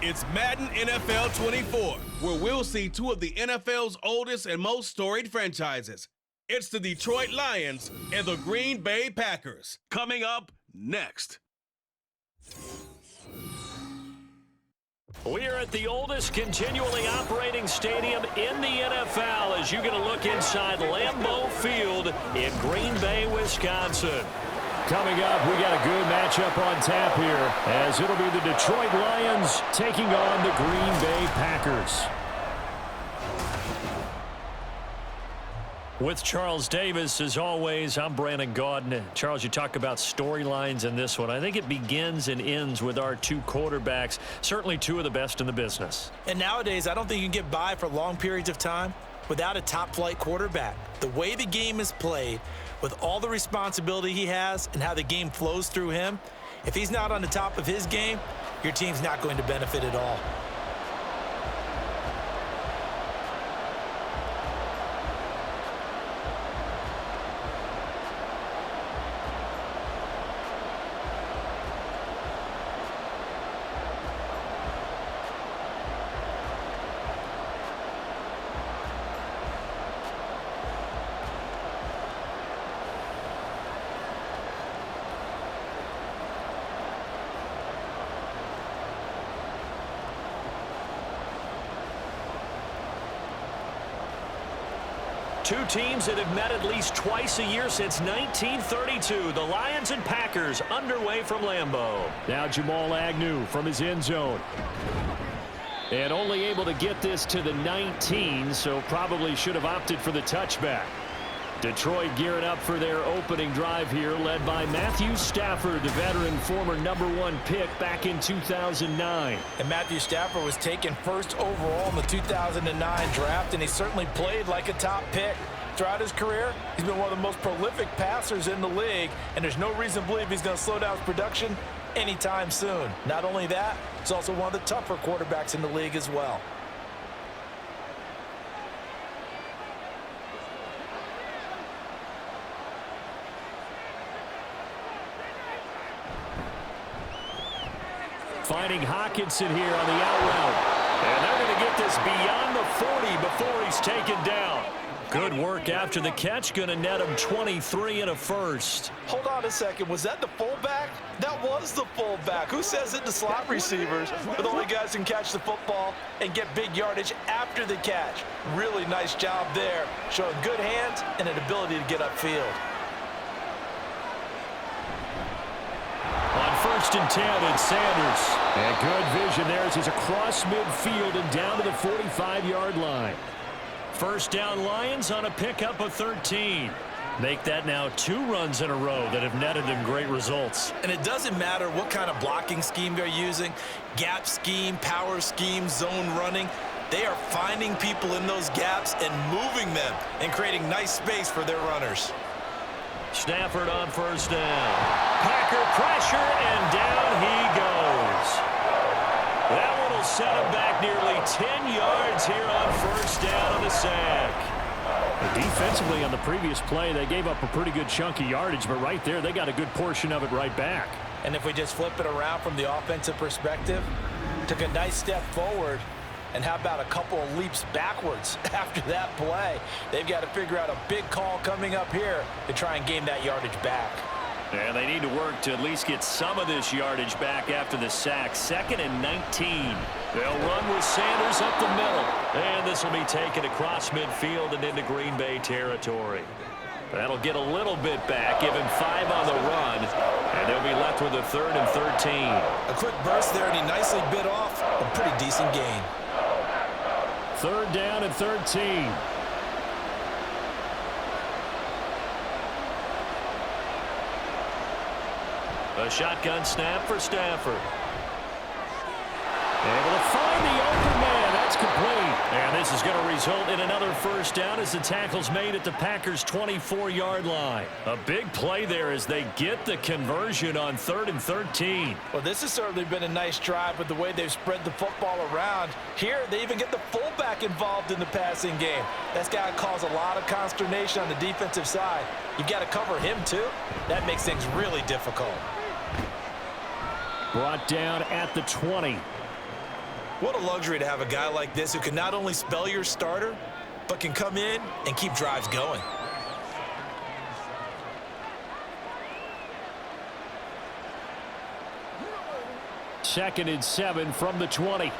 It's Madden NFL 24, where we'll see two of the NFL's oldest and most storied franchises. It's the Detroit Lions and the Green Bay Packers. Coming up next. We're at the oldest continually operating stadium in the NFL as you get a look inside Lambeau Field in Green Bay, Wisconsin. Coming up, we got a good matchup on tap here as it'll be the Detroit Lions taking on the Green Bay Packers. With Charles Davis, as always, I'm Brandon Gaudin. Charles, you talk about storylines in this one. I think it begins and ends with our two quarterbacks, certainly two of the best in the business. And nowadays, I don't think you can get by for long periods of time without a top-flight quarterback. The way the game is played, with all the responsibility he has and how the game flows through him, if he's not on the top of his game, your team's not going to benefit at all. Two teams that have met at least twice a year since 1932. The Lions and Packers underway from Lambeau. Now Jamal Agnew from his end zone. And only able to get this to the 19, so probably should have opted for the touchback. Detroit gearing up for their opening drive here, led by Matthew Stafford, the veteran former #1 pick back in 2009. And Matthew Stafford was taken first overall in the 2009 draft, and he certainly played like a top pick. Throughout his career, he's been one of the most prolific passers in the league, and there's no reason to believe he's going to slow down his production anytime soon. Not only that, he's also one of the tougher quarterbacks in the league as well. Finding Hockenson here on the out route. And they're going to get this beyond the 40 before he's taken down. Good work after the catch. Going to net him 23 and a first. Hold on a second. Was that the fullback? That was the fullback. Who says it to slot receivers? But the only guys can catch the football and get big yardage after the catch. Really nice job there. Showing good hands and an ability to get upfield. On 1st and 10, it's Sanders. And good vision there as he's across midfield and down to the 45-yard line. First down Lions on a pickup of 13. Make that now 2 runs in a row that have netted them great results. And it doesn't matter what kind of blocking scheme they're using, gap scheme, power scheme, zone running. They are finding people in those gaps and moving them and creating nice space for their runners. Stafford on 1st down. Packer pressure, and down he goes. That one will set him back nearly 10 yards here on 1st down on the sack. Defensively on the previous play, they gave up a pretty good chunk of yardage, but right there, they got a good portion of it right back. And if we just flip it around from the offensive perspective, took a nice step forward, and how about a couple of leaps backwards after that play? They've got to figure out a big call coming up here to try and gain that yardage back. And they need to work to at least get some of this yardage back after the sack. 2nd and 19. They'll run with Sanders up the middle. And this will be taken across midfield and into Green Bay territory. That'll get a little bit back, give him 5 on the run, and they'll be left with a 3rd and 13. A quick burst there, and he nicely bit off a pretty decent gain. 3rd down and 13. A shotgun snap for Stafford. Able to find the open man. That's complete. And this is going to result in another 1st down as the tackle's made at the Packers' 24-yard line. A big play there as they get the conversion on 3rd and 13. Well, this has certainly been a nice drive with the way they've spread the football around. Here, they even get the fullback involved in the passing game. That's got to cause a lot of consternation on the defensive side. You've got to cover him, too. That makes things really difficult. Brought down at the 20. What a luxury to have a guy like this who can not only spell your starter, but can come in and keep drives going. Second and 7 from the 20.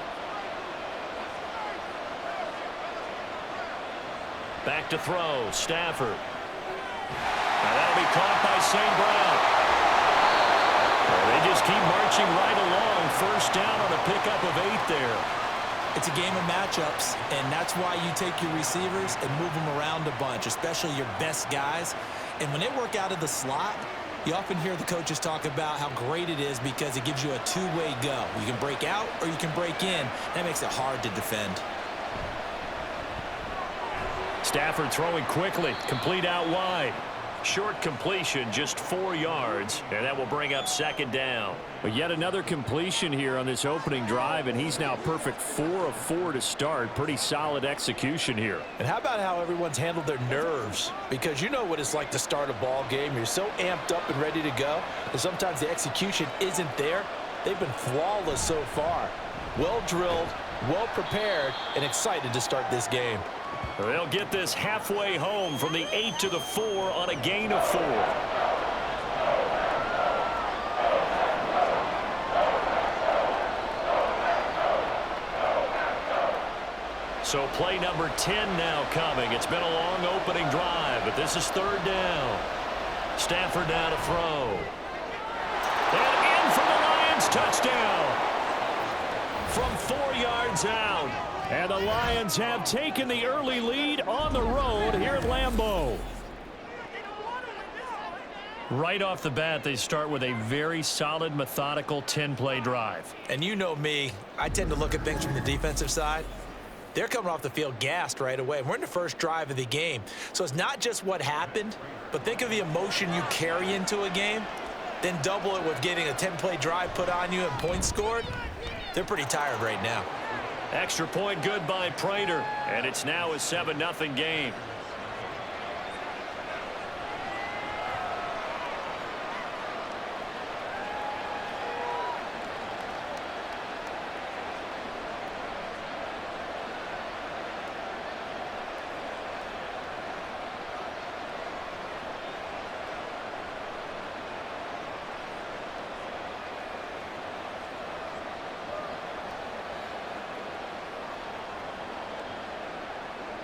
Back to throw, Stafford. Now that'll be caught by St. Brown. They just keep marching right along. First down on a pickup of 8 there. It's a game of matchups, and that's why you take your receivers and move them around a bunch, especially your best guys. And when they work out of the slot, you often hear the coaches talk about how great it is because it gives you a two-way go. You can break out or you can break in. That makes it hard to defend. Stafford throwing quickly, complete out wide. Short completion, just 4 yards, and that will bring up second down. But yet another completion here on this opening drive, and he's now perfect 4 of 4 to start. Pretty solid execution here. And how about how everyone's handled their nerves? Because you know what it's like to start a ball game. You're so amped up and ready to go, and sometimes the execution isn't there. They've been flawless so far. Well drilled, well prepared, and excited to start this game. They'll get this halfway home from the 8 to the 4 on a gain of 4. So play number 10 now coming. It's been a long opening drive, but this is third down. Stafford now to throw. And in for the Lions, touchdown. From 4 yards out. And the Lions have taken the early lead on the road here at Lambeau. Right off the bat, they start with a very solid, methodical 10-play drive. And you know me, I tend to look at things from the defensive side. They're coming off the field gassed right away. We're in the first drive of the game. So it's not just what happened, but think of the emotion you carry into a game, then double it with getting a 10-play drive put on you and points scored. They're pretty tired right now. Extra point good by Prater, and it's now a 7-0 game.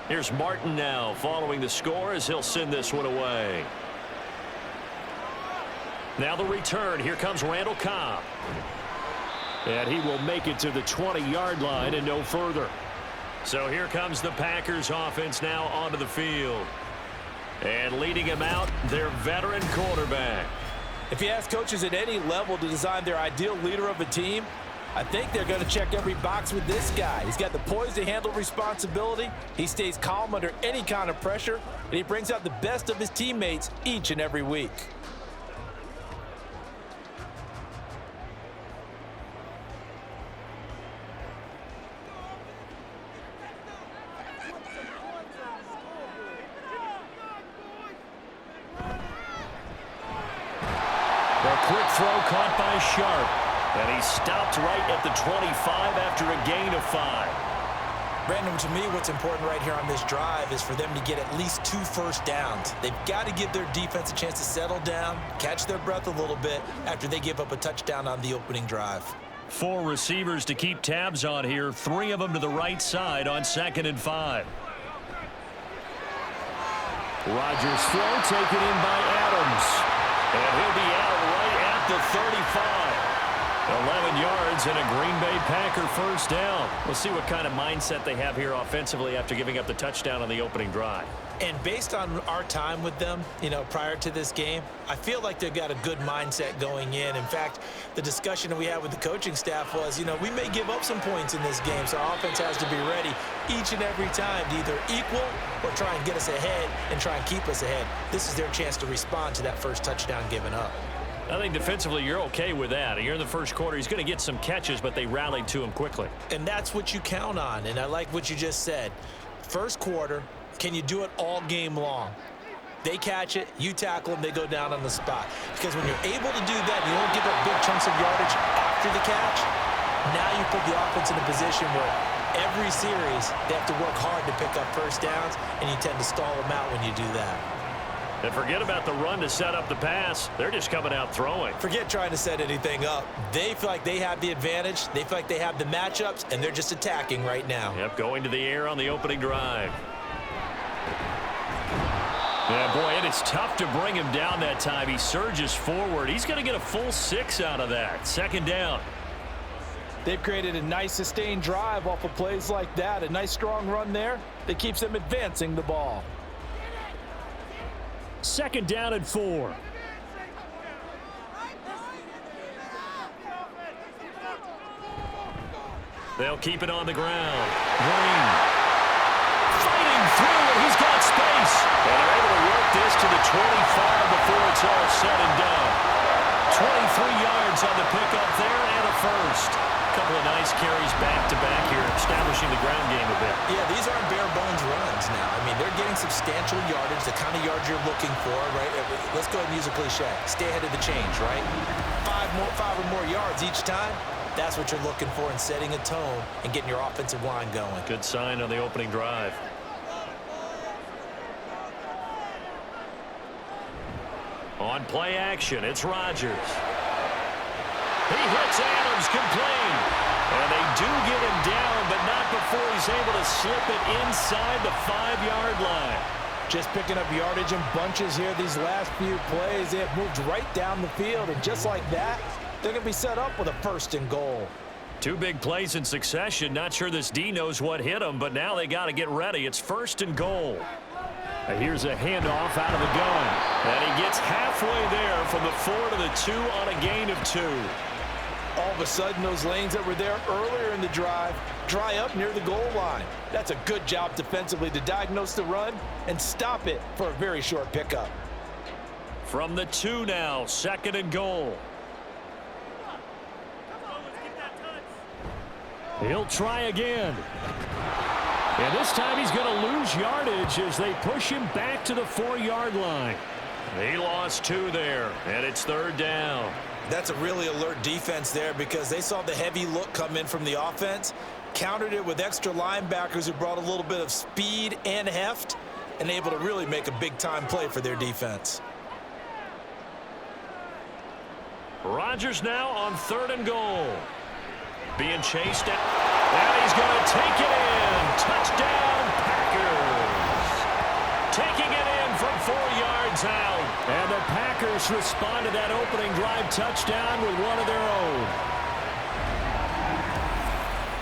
Here's Martin now following the score as he'll send this one away. Now the return. Here comes Randall Cobb. And he will make it to the 20-yard line and no further. So here comes the Packers offense now onto the field. And leading him out, their veteran quarterback. If you ask coaches at any level to design their ideal leader of a team, I think they're going to check every box with this guy. He's got the poise to handle responsibility. He stays calm under any kind of pressure, and he brings out the best of his teammates each and every week. The quick throw caught by Sharp. And he stopped right at the 25 after a gain of 5. Brandon, to me, what's important right here on this drive is for them to get at least 2 first downs. They've got to give their defense a chance to settle down, catch their breath a little bit after they give up a touchdown on the opening drive. 4 receivers to keep tabs on here, 3 of them to the right side on 2nd and 5. Rodgers' throw taken in by Adams. And he'll be out right at the 35. 11 yards and a Green Bay Packer first down. We'll see what kind of mindset they have here offensively after giving up the touchdown on the opening drive. And based on our time with them, prior to this game, I feel like they've got a good mindset going in. In fact, the discussion that we had with the coaching staff was, we may give up some points in this game, so our offense has to be ready each and every time to either equal or try and get us ahead and try and keep us ahead. This is their chance to respond to that first touchdown given up. I think defensively you're okay with that. You're in the first quarter. He's going to get some catches, but they rallied to him quickly. And that's what you count on, and I like what you just said. First quarter, can you do it all game long? They catch it, you tackle them, they go down on the spot. Because when you're able to do that, you don't give up big chunks of yardage after the catch, Now you put the offense in a position where every series they have to work hard to pick up first downs, and you tend to stall them out when you do that. And forget about the run to set up the pass. They're just coming out throwing. Forget trying to set anything up. They feel like they have the advantage. They feel like they have the matchups, and they're just attacking right now. Yep, going to the air on the opening drive. Yeah, boy, it is tough to bring him down that time. He surges forward. He's going to get a full 6 out of that. Second down. They've created a nice sustained drive off of plays like that. A nice strong run there that keeps them advancing the ball. Second down and 4. They'll keep it on the ground. Green fighting through it. He's got space. And they're able to work this to the 25 before it's all said and done. 23 yards on the pickup there and a first. Couple of nice carries back-to-back here, establishing the ground game a bit. Yeah, these aren't bare-bones runs now. I mean, they're getting substantial yardage, the kind of yards you're looking for, right? Let's go ahead and use a cliche. Stay ahead of the change, right? Five or more yards each time. That's what you're looking for in setting a tone and getting your offensive line going. Good sign on the opening drive. On play action, it's Rodgers. He hits Adams complete. And they do get him down, but not before he's able to slip it inside the 5-yard line. Just picking up yardage in bunches here these last few plays. They have moved right down the field, and just like that, they're going to be set up with a 1st and goal. 2 big plays in succession. Not sure this D knows what hit him, but now they got to get ready. It's 1st and goal. Here's a handoff out of the gun. And he gets halfway there from the 4 to the 2 on a gain of 2. All of a sudden, those lanes that were there earlier in the drive dry up near the goal line. That's a good job defensively to diagnose the run and stop it for a very short pickup. From the 2 now, 2nd and goal. He'll try again. And this time he's going to lose yardage as they push him back to the 4-yard line. He lost 2 there, and it's 3rd down. That's a really alert defense there because they saw the heavy look come in from the offense, countered it with extra linebackers who brought a little bit of speed and heft, and able to really make a big-time play for their defense. Rodgers now on 3rd and goal. Being chased out, and he's going to take it in. Touchdown, Packers. Taking it in from 4 yards out. And the Packers respond to that opening drive touchdown with one of their own.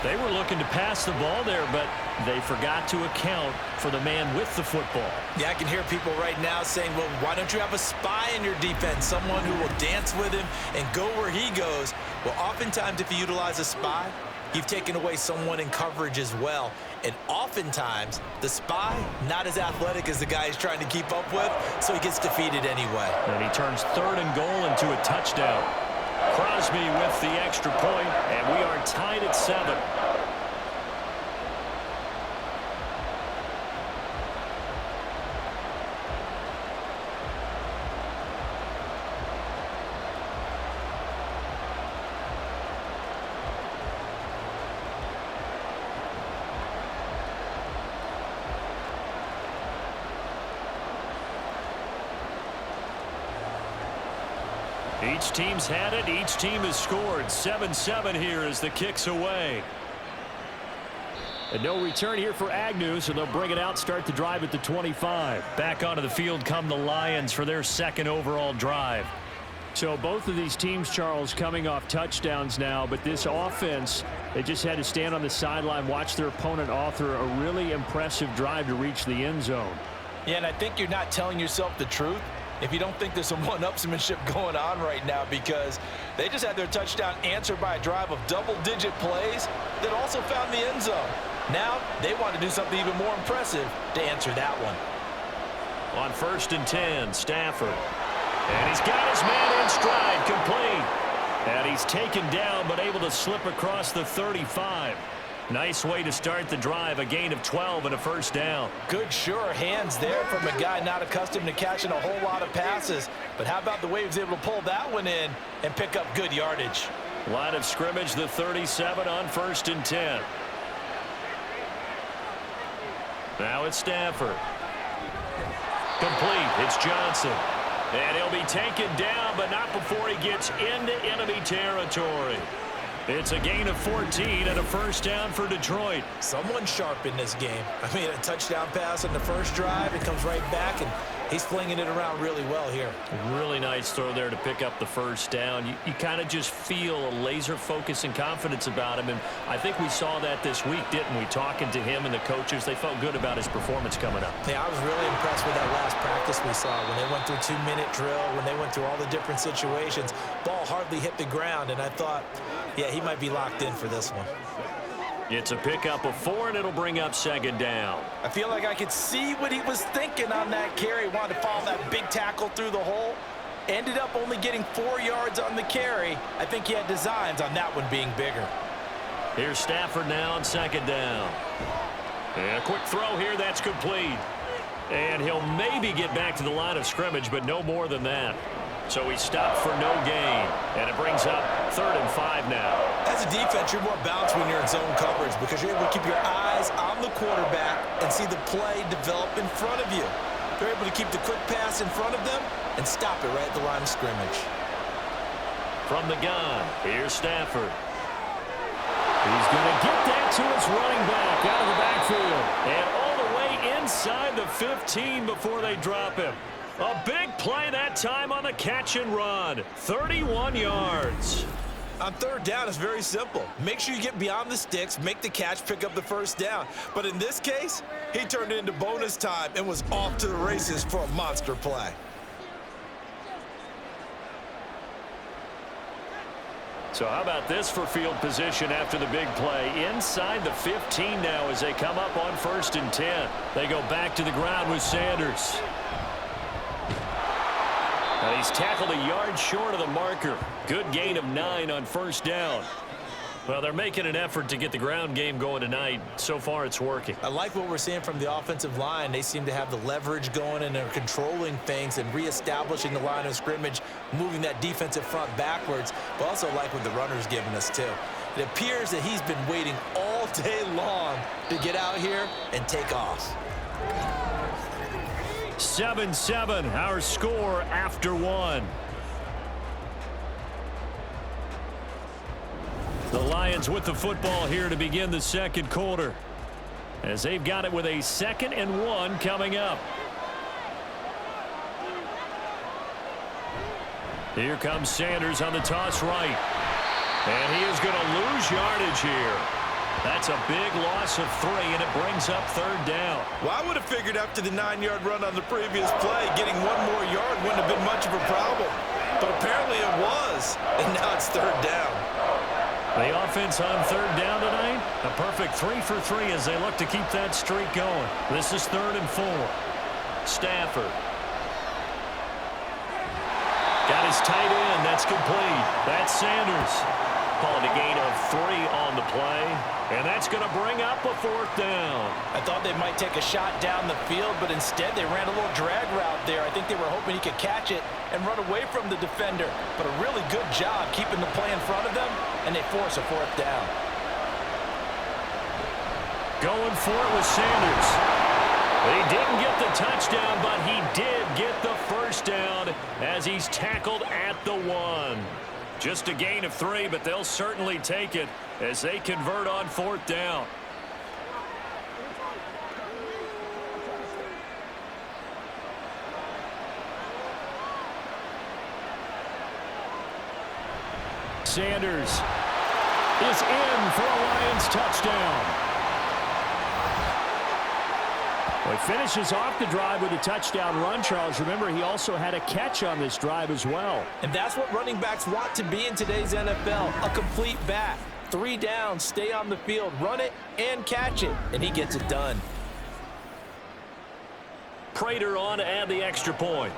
They were looking to pass the ball there, but they forgot to account for the man with the football. Yeah, I can hear people right now saying, well, why don't you have a spy in your defense, someone who will dance with him and go where he goes? Well, oftentimes if you utilize a spy, you've taken away someone in coverage as well. And oftentimes, the spy, not as athletic as the guy he's trying to keep up with, so he gets defeated anyway. And he turns 3rd and goal into a touchdown. Crosby with the extra point, and we are tied at 7. Each team's had it. Each team has scored. 7-7 here as the kick's away. And no return here for Agnew, so they'll bring it out, start the drive at the 25. Back onto the field come the Lions for their 2nd overall drive. So both of these teams, Charles, coming off touchdowns now, but this offense, they just had to stand on the sideline, watch their opponent author a really impressive drive to reach the end zone. Yeah, and I think you're not telling yourself the truth if you don't think there's some one-upsmanship going on right now, because they just had their touchdown answered by a drive of double-digit plays that also found the end zone. Now they want to do something even more impressive to answer that one. On 1st and 10, Stafford. And he's got his man in stride, complete. And he's taken down but able to slip across the 35. Nice way to start the drive, a gain of 12 and a 1st down. Good sure hands there from a guy not accustomed to catching a whole lot of passes. But how about the way he was able to pull that one in and pick up good yardage? Line of scrimmage, the 37 on 1st and 10. Now it's Stafford. Complete. It's Johnson. And he'll be taken down, but not before he gets into enemy territory. It's a gain of 14 and a first down for Detroit. Someone sharp in this game. I mean, a touchdown pass on the first drive. It comes right back, and he's flinging it around really well here. Really nice throw there to pick up the first down. You kind of just feel a laser focus and confidence about him, and I think we saw that this week, didn't we? Talking to him and the coaches, they felt good about his performance coming up. Yeah, I was really impressed with that last practice we saw when they went through 2-minute drill, when they went through all the different situations. Ball hardly hit the ground, and I thought, yeah, he might be locked in for this one. It's a pickup of 4, and it'll bring up 2nd down. I feel like I could see what he was thinking on that carry. Wanted to follow that big tackle through the hole. Ended up only getting 4 yards on the carry. I think he had designs on that one being bigger. Here's Stafford now on 2nd down. And a quick throw here, that's complete. And he'll maybe get back to the line of scrimmage, but no more than that. So he stopped for no gain, and it brings up 3rd and 5 now. As a defense, you're more balanced when you're in zone coverage because you're able to keep your eyes on the quarterback and see the play develop in front of you. They're able to keep the quick pass in front of them and stop it right at the line of scrimmage. From the gun, here's Stafford. He's going to get that to his running back out of the backfield. And all the way inside the 15 before they drop him. A big play that time on the catch and run. 31 yards. On 3rd down, it's very simple. Make sure you get beyond the sticks, make the catch, pick up the first down. But in this case, he turned it into bonus time and was off to the races for a monster play. So how about this for field position after the big play? Inside the 15 now as they come up on 1st and 10. They go back to the ground with Sanders. And he's tackled a yard short of the marker. Good gain of 9 on 1st down. Well, they're making an effort to get the ground game going tonight. So far, it's working. I like what we're seeing from the offensive line. They seem to have the leverage going, and they're controlling things and reestablishing the line of scrimmage, moving that defensive front backwards, but also like what the runner's giving us, too. It appears that he's been waiting all day long to get out here and take off. 7-7, our score after 1. The Lions with the football here to begin the 2nd quarter, as they've got it with a 2nd and 1 coming up. Here comes Sanders on the toss right. And he is going to lose yardage here. That's a big loss of 3, and it brings up 3rd down. Well, I would have figured after the 9-yard run on the previous play, getting 1 more yard wouldn't have been much of a problem. But apparently it was, and now it's 3rd down. The offense on 3rd down tonight, a perfect 3 for 3 as they look to keep that streak going. This is 3rd and 4. Stafford. Got his tight end. That's complete. That's Sanders. Calling a gain of 3 on the play. And that's going to bring up a 4th down. I thought they might take a shot down the field, but instead they ran a little drag route there. I think they were hoping he could catch it and run away from the defender. But a really good job keeping the play in front of them, and they force a 4th down. Going for it with Sanders. He didn't get the touchdown, but he did get the first down as he's tackled at the 1. Just a gain of 3, but they'll certainly take it as they convert on 4th down. Sanders is in for a Lions touchdown. Well, he finishes off the drive with a touchdown run, Charles. Remember, he also had a catch on this drive as well. And that's what running backs want to be in today's NFL, a complete back. 3 downs, stay on the field, run it, and catch it. And he gets it done. Prater on to add the extra point.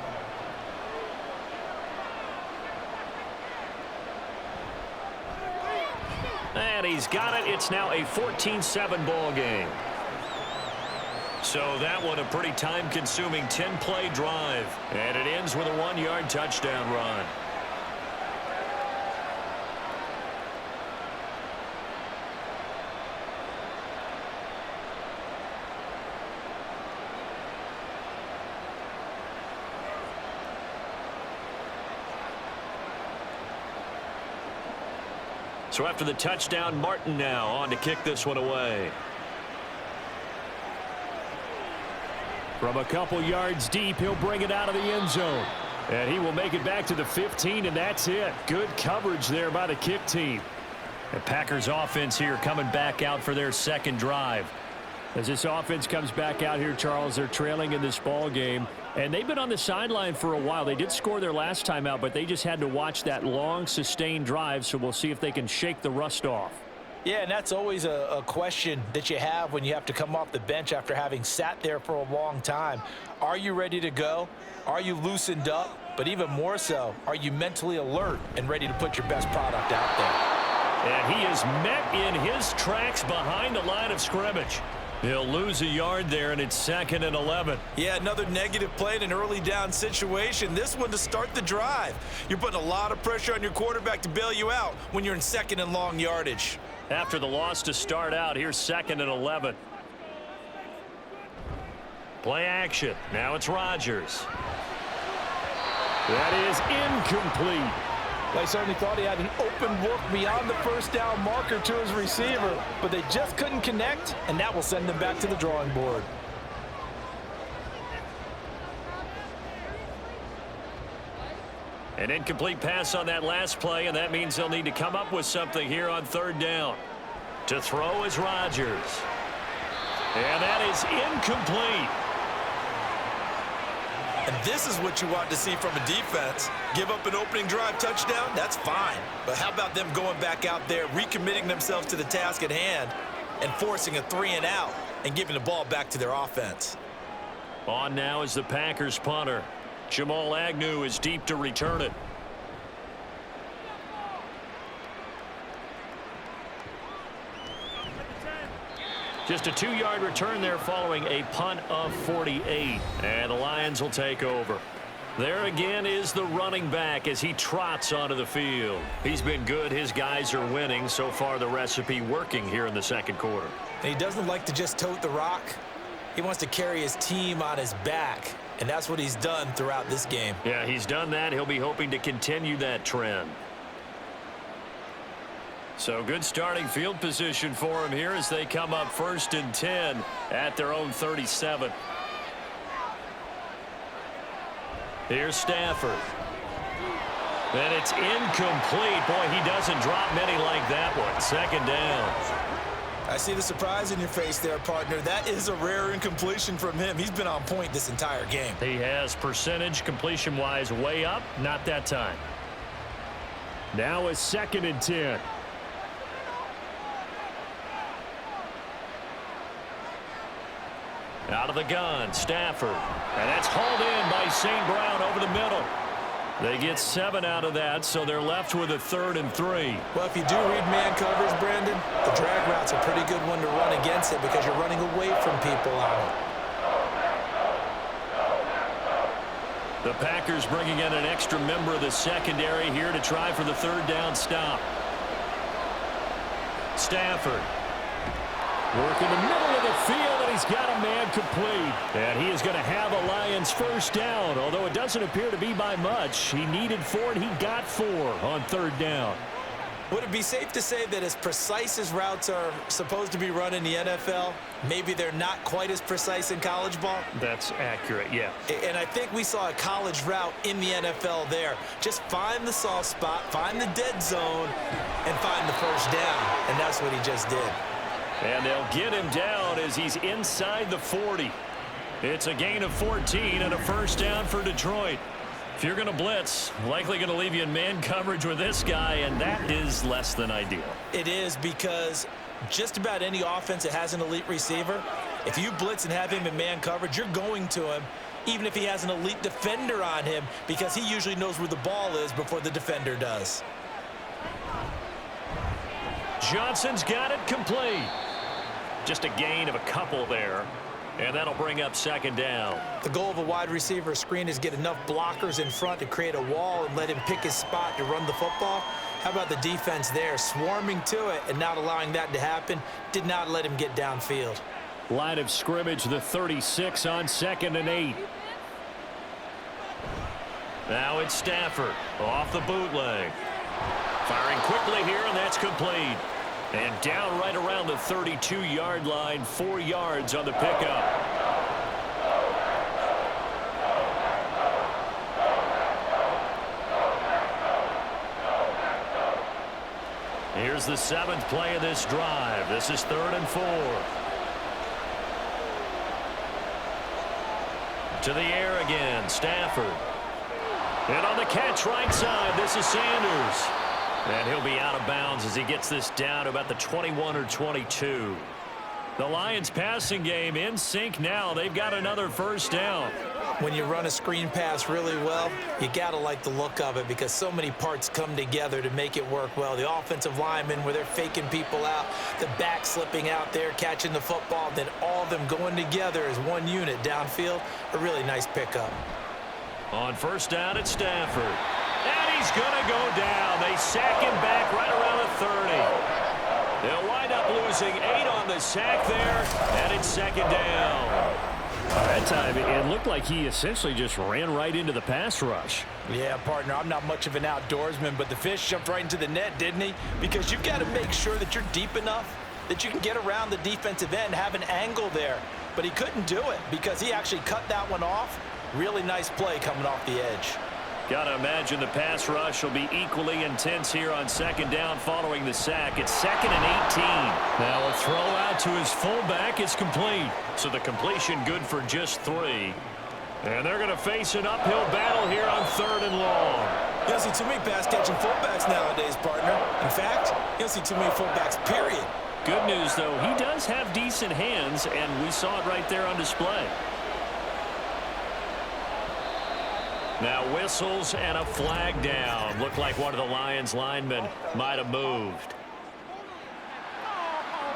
And he's got it. It's now a 14-7 ball game. So that one a pretty time-consuming 10-play drive. And it ends with a 1-yard touchdown run. So after the touchdown, Martin now on to kick this one away. From a couple yards deep, he'll bring it out of the end zone. And he will make it back to the 15, and that's it. Good coverage there by the kick team. The Packers offense here coming back out for their second drive. As this offense comes back out here, Charles, they're trailing in this ball game. And they've been on the sideline for a while. They did score their last time out, but they just had to watch that long, sustained drive. So we'll see if they can shake the rust off. Yeah, and that's always a question that you have when you have to come off the bench after having sat there for a long time. Are you ready to go? Are you loosened up? But even more so, are you mentally alert and ready to put your best product out there? And he is met in his tracks behind the line of scrimmage. He'll lose a yard there, and it's 2nd and 11. Yeah, another negative play in an early down situation. This one to start the drive. You're putting a lot of pressure on your quarterback to bail you out when you're in 2nd and long yardage. After the loss to start out, here's 2nd and 11. Play action. Now it's Rodgers. That is incomplete. They certainly thought he had an open look beyond the first down marker to his receiver, but they just couldn't connect, and that will send them back to the drawing board. An incomplete pass on that last play, and that means they'll need to come up with something here on 3rd down. To throw is Rodgers. And that is incomplete. And this is what you want to see from a defense. Give up an opening drive touchdown, that's fine. But how about them going back out there, recommitting themselves to the task at hand, and forcing a 3-and-out and giving the ball back to their offense? On now is the Packers punter. Jamal Agnew is deep to return it. Just a 2-yard return there following a punt of 48. And the Lions will take over. There again is the running back as he trots onto the field. He's been good. His guys are winning. So far, the recipe working here in the 2nd quarter. And he doesn't like to just tote the rock. He wants to carry his team on his back. And that's what he's done throughout this game. Yeah, he's done that. He'll be hoping to continue that trend. So good starting field position for him here as they come up 1st and 10 at their own 37. Here's Stafford. And it's incomplete. Boy, he doesn't drop many like that one. 2nd down. I see the surprise in your face there, partner. That is a rare incompletion from him. He's been on point this entire game. He has percentage completion-wise way up. Not that time. Now a 2nd and 10. Out of the gun, Stafford. And that's hauled in by St. Brown over the middle. They get 7 out of that, so they're left with a 3rd and 3. Well, if you do read man coverage, Brandon, the drag route's a pretty good one to run against it because you're running away from people on it. The Packers bringing in an extra member of the secondary here to try for the 3rd down stop. Stafford. Work in the middle of the field, and he's got a man complete. And he is going to have a Lions 1st down, although it doesn't appear to be by much. He needed 4, and he got 4 on 3rd down. Would it be safe to say that as precise as routes are supposed to be run in the NFL, maybe they're not quite as precise in college ball? That's accurate, yeah. And I think we saw a college route in the NFL there. Just find the soft spot, find the dead zone, and find the 1st down. And that's what he just did. And they'll get him down as he's inside the 40. It's a gain of 14 and a 1st down for Detroit. If you're going to blitz, likely going to leave you in man coverage with this guy, and that is less than ideal. It is because just about any offense that has an elite receiver, if you blitz and have him in man coverage, you're going to him, even if he has an elite defender on him, because he usually knows where the ball is before the defender does. Johnson's got it complete. Just a gain of a couple there. And that'll bring up 2nd down. The goal of a wide receiver screen is get enough blockers in front to create a wall and let him pick his spot to run the football. How about the defense there, swarming to it and not allowing that to happen? Did not let him get downfield. Line of scrimmage, the 36 on 2nd and 8. Now it's Stafford off the bootleg. Firing quickly here, and that's complete. And down right around the 32-yard line, 4 yards on the pickup. Here's the 7th play of this drive. This is 3rd and 4. To the air again, Stafford. And on the catch right side, this is Sanders. And he'll be out of bounds as he gets this down to about the 21 or 22. The Lions passing game in sync now. They've got another first down. When you run a screen pass really well, you got to like the look of it because so many parts come together to make it work well. The offensive linemen where they're faking people out, the back slipping out there, catching the football, then all of them going together as one unit downfield. A really nice pickup. On first down, it's Stafford. And he's going to go down. They sack him back right around the 30. They'll wind up losing 8 on the sack there, and it's 2nd down. That time, it looked like he essentially just ran right into the pass rush. Yeah, partner, I'm not much of an outdoorsman, but the fish jumped right into the net, didn't he? Because you've got to make sure that you're deep enough that you can get around the defensive end, have an angle there. But he couldn't do it because he actually cut that one off. Really nice play coming off the edge. Gotta imagine the pass rush will be equally intense here on 2nd down following the sack. It's 2nd and 18. Now a throw out to his fullback is complete. So the completion good for just 3. And they're going to face an uphill battle here on 3rd and long. You don't see too many pass-catching fullbacks nowadays, partner. In fact, you don't see too many fullbacks, period. Good news, though, he does have decent hands, and we saw it right there on display. Now whistles and a flag down. Looked like one of the Lions linemen might have moved.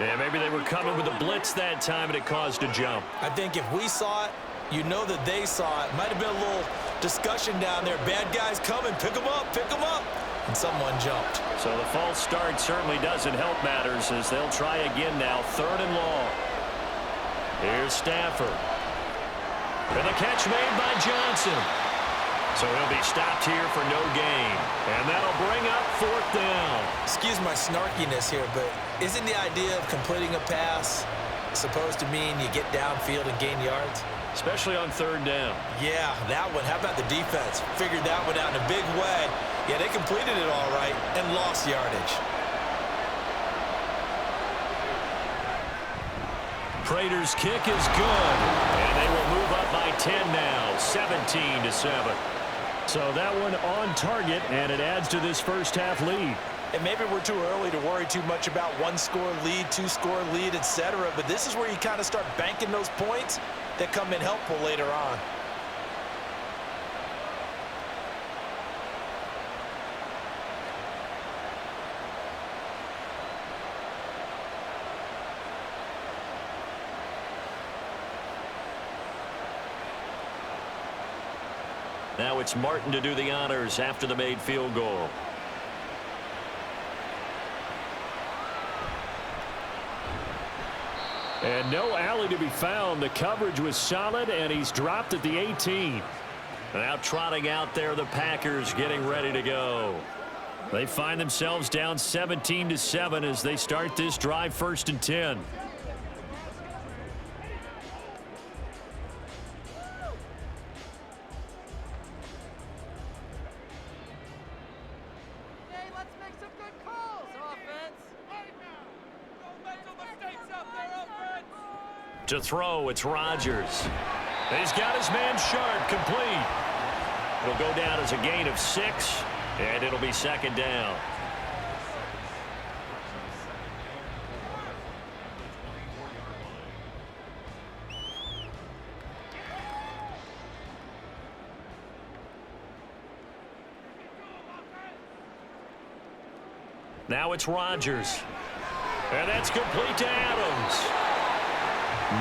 Yeah, maybe they were coming with a blitz that time and it caused a jump. I think if we saw it, you know that they saw it. Might have been a little discussion down there. Bad guys coming. Pick them up. Pick them up. And someone jumped. So the false start certainly doesn't help matters as they'll try again now. 3rd and long. Here's Stafford. And the catch made by Johnson. So he'll be stopped here for no gain. And that'll bring up 4th down. Excuse my snarkiness here, but isn't the idea of completing a pass supposed to mean you get downfield and gain yards? Especially on 3rd down. Yeah, that one. How about the defense? Figured that one out in a big way. Yeah, they completed it all right and lost yardage. Prater's kick is good. And they will move up by 10 now. 17-7. So that one on target, and it adds to this first half lead. And maybe we're too early to worry too much about 1-score lead, 2-score lead, etc. But this is where you kind of start banking those points that come in helpful later on. Now it's Martin to do the honors after the made field goal. And no alley to be found. The coverage was solid, and he's dropped at the 18. Now trotting out there, the Packers getting ready to go. They find themselves down 17-7 as they start this drive 1st and 10. To throw, it's Rodgers. He's got his man sharp, complete. It'll go down as a gain of 6, and it'll be 2nd down. Now it's Rodgers. And that's complete to Adams.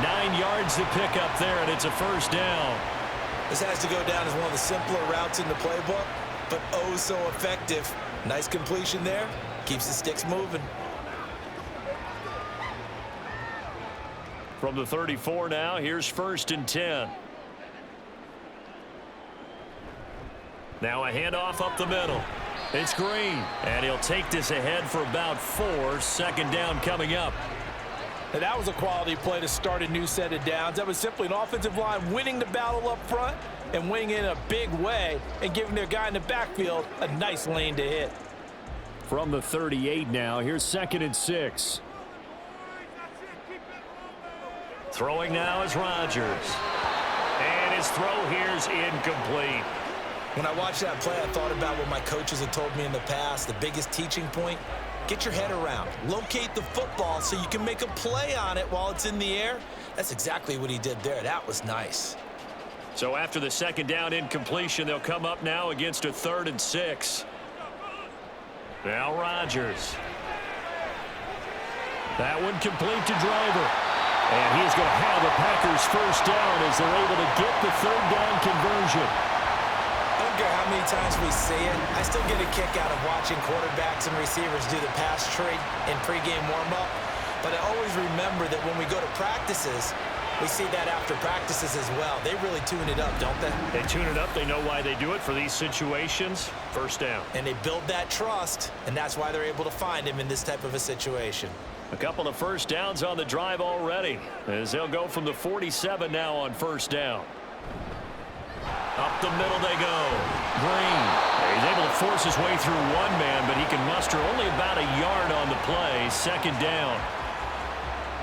9 yards to pick up there, and it's a first down. This has to go down as one of the simpler routes in the playbook, but oh so effective. Nice completion there. Keeps the sticks moving. From the 34 now, here's 1st and 10. Now a handoff up the middle. It's Green, and he'll take this ahead for about 4. Second down coming up. And that was a quality play to start a new set of downs. That was simply an offensive line winning the battle up front and winning in a big way and giving their guy in the backfield a nice lane to hit. From the 38 now, here's 2nd and 6. Throwing now is Rodgers. And his throw here's incomplete. When I watched that play, I thought about what my coaches had told me in the past. The biggest teaching point, get your head around. Locate the football so you can make a play on it while it's in the air. That's exactly what he did there. That was nice. So after the second down incompletion, they'll come up now against a 3rd and 6. Now Rodgers. That one complete to Driver. And he's going to have the Packers first down as they're able to get the 3rd down conversion. I don't care how many times we see it. I still get a kick out of watching quarterbacks and receivers do the pass tree in pregame warm-up. But I always remember that when we go to practices, we see that after practices as well. They really tune it up, don't they? They tune it up. They know why they do it for these situations. First down. And they build that trust, and that's why they're able to find him in this type of a situation. A couple of first downs on the drive already, as they'll go from the 47 now on first down. Up the middle they go. Green. He's able to force his way through one man, but he can muster only about a yard on the play. Second down.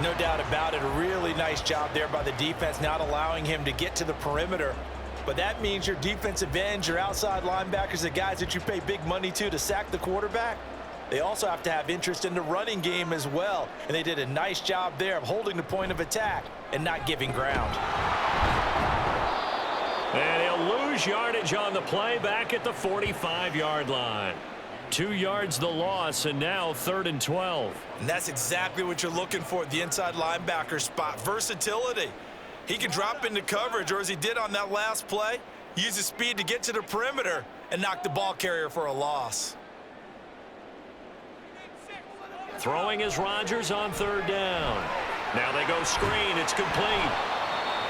No doubt about it. A really nice job there by the defense, not allowing him to get to the perimeter. But that means your defensive ends, your outside linebackers, the guys that you pay big money to sack the quarterback, they also have to have interest in the running game as well. And they did a nice job there of holding the point of attack and not giving ground. And he'll lose yardage on the play back at the 45-yard line. 2 yards the loss, and now 3rd and 12. And that's exactly what you're looking for at the inside linebacker spot. Versatility. He can drop into coverage, or as he did on that last play, use his speed to get to the perimeter and knock the ball carrier for a loss. Throwing is Rodgers on 3rd down. Now they go screen. It's complete.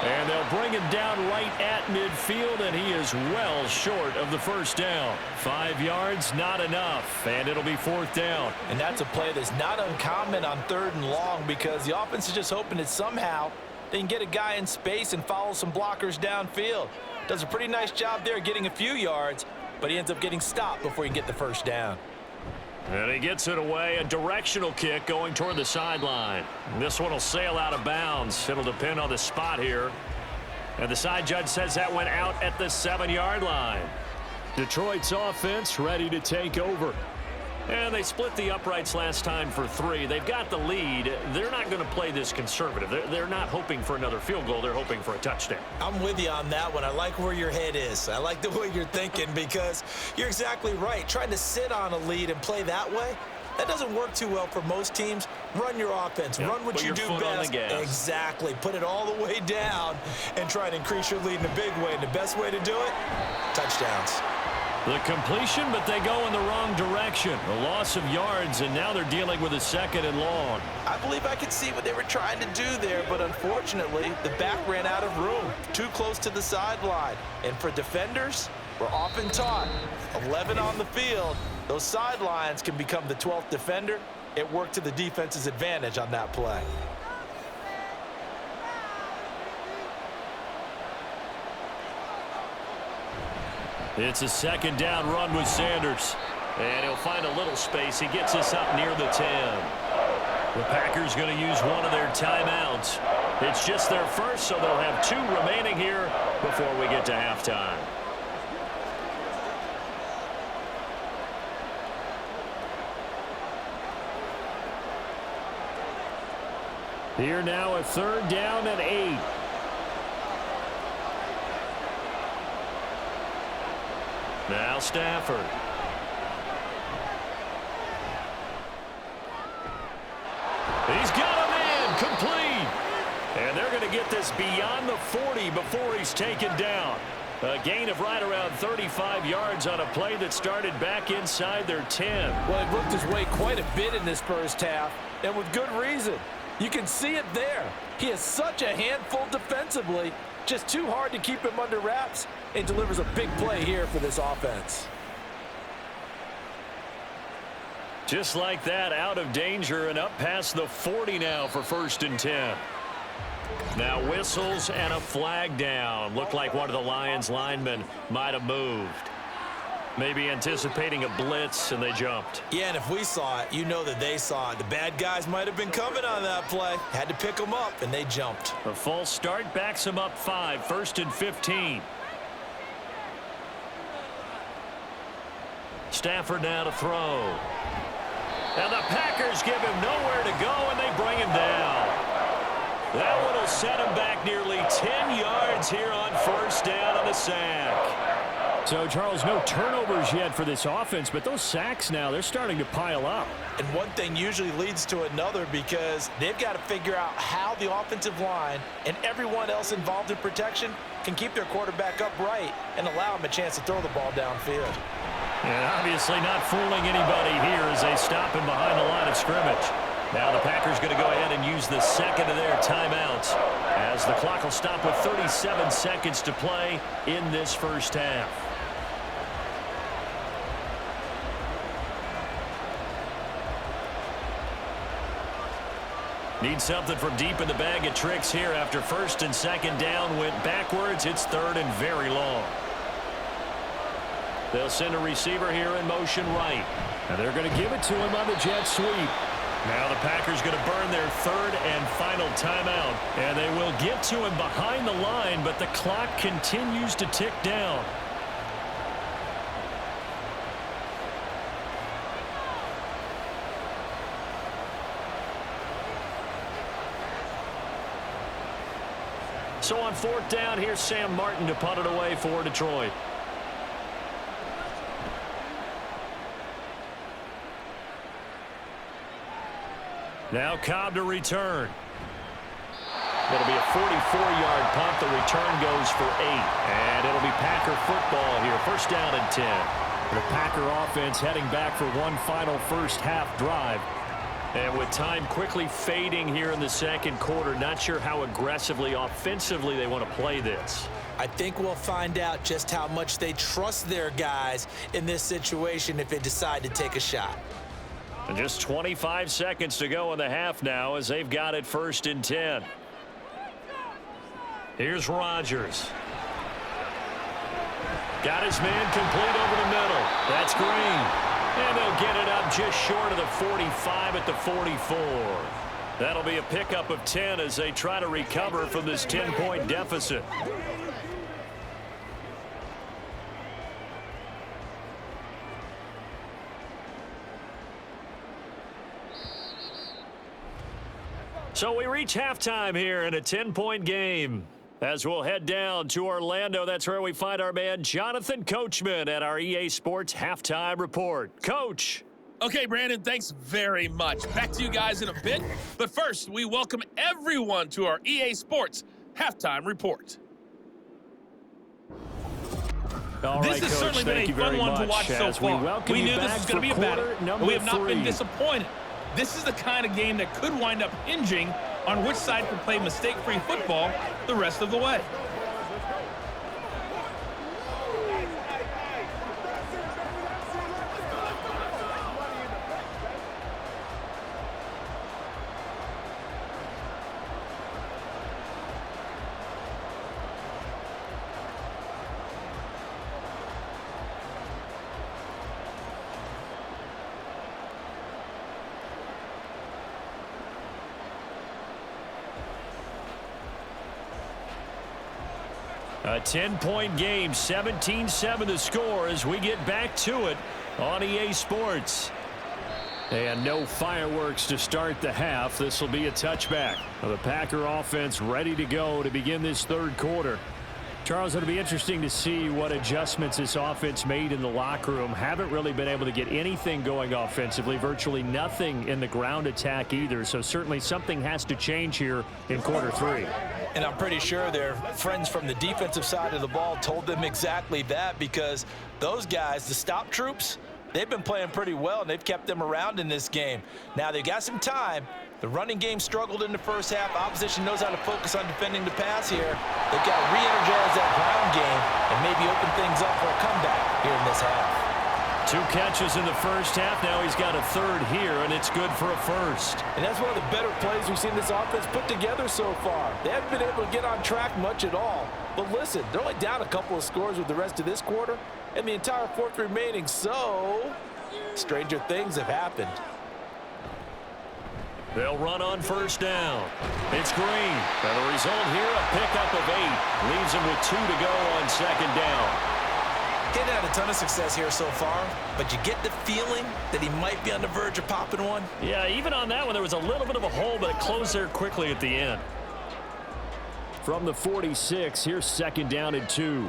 And they'll bring him down right at midfield, and he is well short of the first down. 5 yards, not enough, and it'll be 4th down. And that's a play that's not uncommon on 3rd and long, because the offense is just hoping that somehow they can get a guy in space and follow some blockers downfield. Does a pretty nice job there getting a few yards, but he ends up getting stopped before he can get the first down. And he gets it away, a directional kick going toward the sideline. This one will sail out of bounds. It'll depend on the spot here. And the side judge says that went out at the 7-yard line. Detroit's offense ready to take over. And they split the uprights last time for 3. They've got the lead. They're not going to play this conservative. They're not hoping for another field goal. They're hoping for a touchdown. I'm with you on that one. I like where your head is. I like the way you're thinking, because you're exactly right. Trying to sit on a lead and play that way, that doesn't work too well for most teams. Run your offense. Yep. Run what you do best. Exactly. Put it all the way down and try to increase your lead in a big way. And the best way to do it, touchdowns. The completion, but they go in the wrong direction. A loss of yards, and now they're dealing with a 2nd and long. I believe I could see what they were trying to do there, but unfortunately, the back ran out of room. Too close to the sideline. And for defenders, we're often taught 11 on the field. Those sidelines can become the 12th defender. It worked to the defense's advantage on that play. It's a 2nd down run with Sanders. And he'll find a little space. He gets us up near the 10. The Packers going to use one of their timeouts. It's just their first, so they'll have 2 remaining here before we get to halftime. Here now, a 3rd down and 8. Now Stafford. He's got him in, complete. And they're going to get this beyond the 40 before he's taken down. A gain of right around 35 yards on a play that started back inside their 10. Well, he worked his way quite a bit in this first half, and with good reason. You can see it there. He is such a handful defensively. Just too hard to keep him under wraps, and delivers a big play here for this offense. Just like that, out of danger and up past the 40 now for 1st and 10. Now whistles and a flag down. Looked like one of the Lions linemen might have moved. Maybe anticipating a blitz, and they jumped. Yeah, and if we saw it, you know that they saw it. The bad guys might have been coming on that play. Had to pick them up, and they jumped. A false start backs them up 5, 1st and 15. Stafford now to throw. And the Packers give him nowhere to go, and they bring him down. That one will set him back nearly 10 yards here on 1st down on the sack. So, Charles, no turnovers yet for this offense, but those sacks now, they're starting to pile up. And one thing usually leads to another because they've got to figure out how the offensive line and everyone else involved in protection can keep their quarterback upright and allow him a chance to throw the ball downfield. And obviously not fooling anybody here as they stop him behind the line of scrimmage. Now the Packers going to go ahead and use the second of their timeouts as the clock will stop with 37 seconds to play in this 1st half. Need something from deep in the bag of tricks here after 1st and 2nd down went backwards. It's 3rd and very long. They'll send a receiver here in motion right. And they're going to give it to him on the jet sweep. Now the Packers going to burn their 3rd and final timeout. And they will get to him behind the line, but the clock continues to tick down. So on 4th down, here's Sam Martin to punt it away for Detroit. Now Cobb to return. It'll be a 44-yard punt. The return goes for 8. And it'll be Packer football here. 1st down and 10. The Packer offense heading back for one final 1st half drive. And with time quickly fading here in the 2nd quarter, not sure how aggressively, offensively they want to play this. I think we'll find out just how much they trust their guys in this situation if they decide to take a shot. And just 25 seconds to go in the half now as they've got it 1st and 10. Here's Rodgers. Got his man complete over the middle. That's Green. And they'll get it up just short of the 45 at the 44. That'll be a pickup of 10 as they try to recover from this 10-point deficit. So we reach halftime here in a 10-point game. As we'll head down to Orlando, that's where we find our man Jonathan Coachman at our EA Sports Halftime Report. Coach. Okay, Brandon, thanks very much. Back to you guys in a bit. But first, we welcome everyone to our EA Sports Halftime Report. All right, this has Coach, certainly been a fun one to watch so far. We knew this was going to be a battle, but we have not been disappointed. This is the kind of game that could wind up hinging on which side can play mistake-free football the rest of the way. A 10-point game, 17-7 the score as we get back to it on EA Sports. And no fireworks to start the half. This will be a touchback. The Packer offense ready to go to begin this 3rd quarter. Charles, it'll be interesting to see what adjustments this offense made in the locker room. Haven't really been able to get anything going offensively, virtually nothing in the ground attack either. So certainly something has to change here in quarter 3. And I'm pretty sure their friends from the defensive side of the ball told them exactly that, because those guys, the stop troops, they've been playing pretty well, and they've kept them around in this game. Now, they've got some time. The running game struggled in the 1st half. Opposition knows how to focus on defending the pass here. They've got to re-energize that ground game and maybe open things up for a comeback here in this half. 2 catches in the first half. Now he's got a third here, and it's good for a first. And that's one of the better plays we've seen this offense put together so far. They haven't been able to get on track much at all. But listen, they're only down a couple of scores with the rest of this quarter and the entire fourth remaining, so stranger things have happened. They'll run on first down. It's Green. And the result here, a pickup of 8. Leaves him with 2 to go on second down. He's had a ton of success here so far, but you get the feeling that he might be on the verge of popping one. Yeah, even on that one, there was a little bit of a hole, but it closed there quickly at the end. From the 46, here's second down and 2.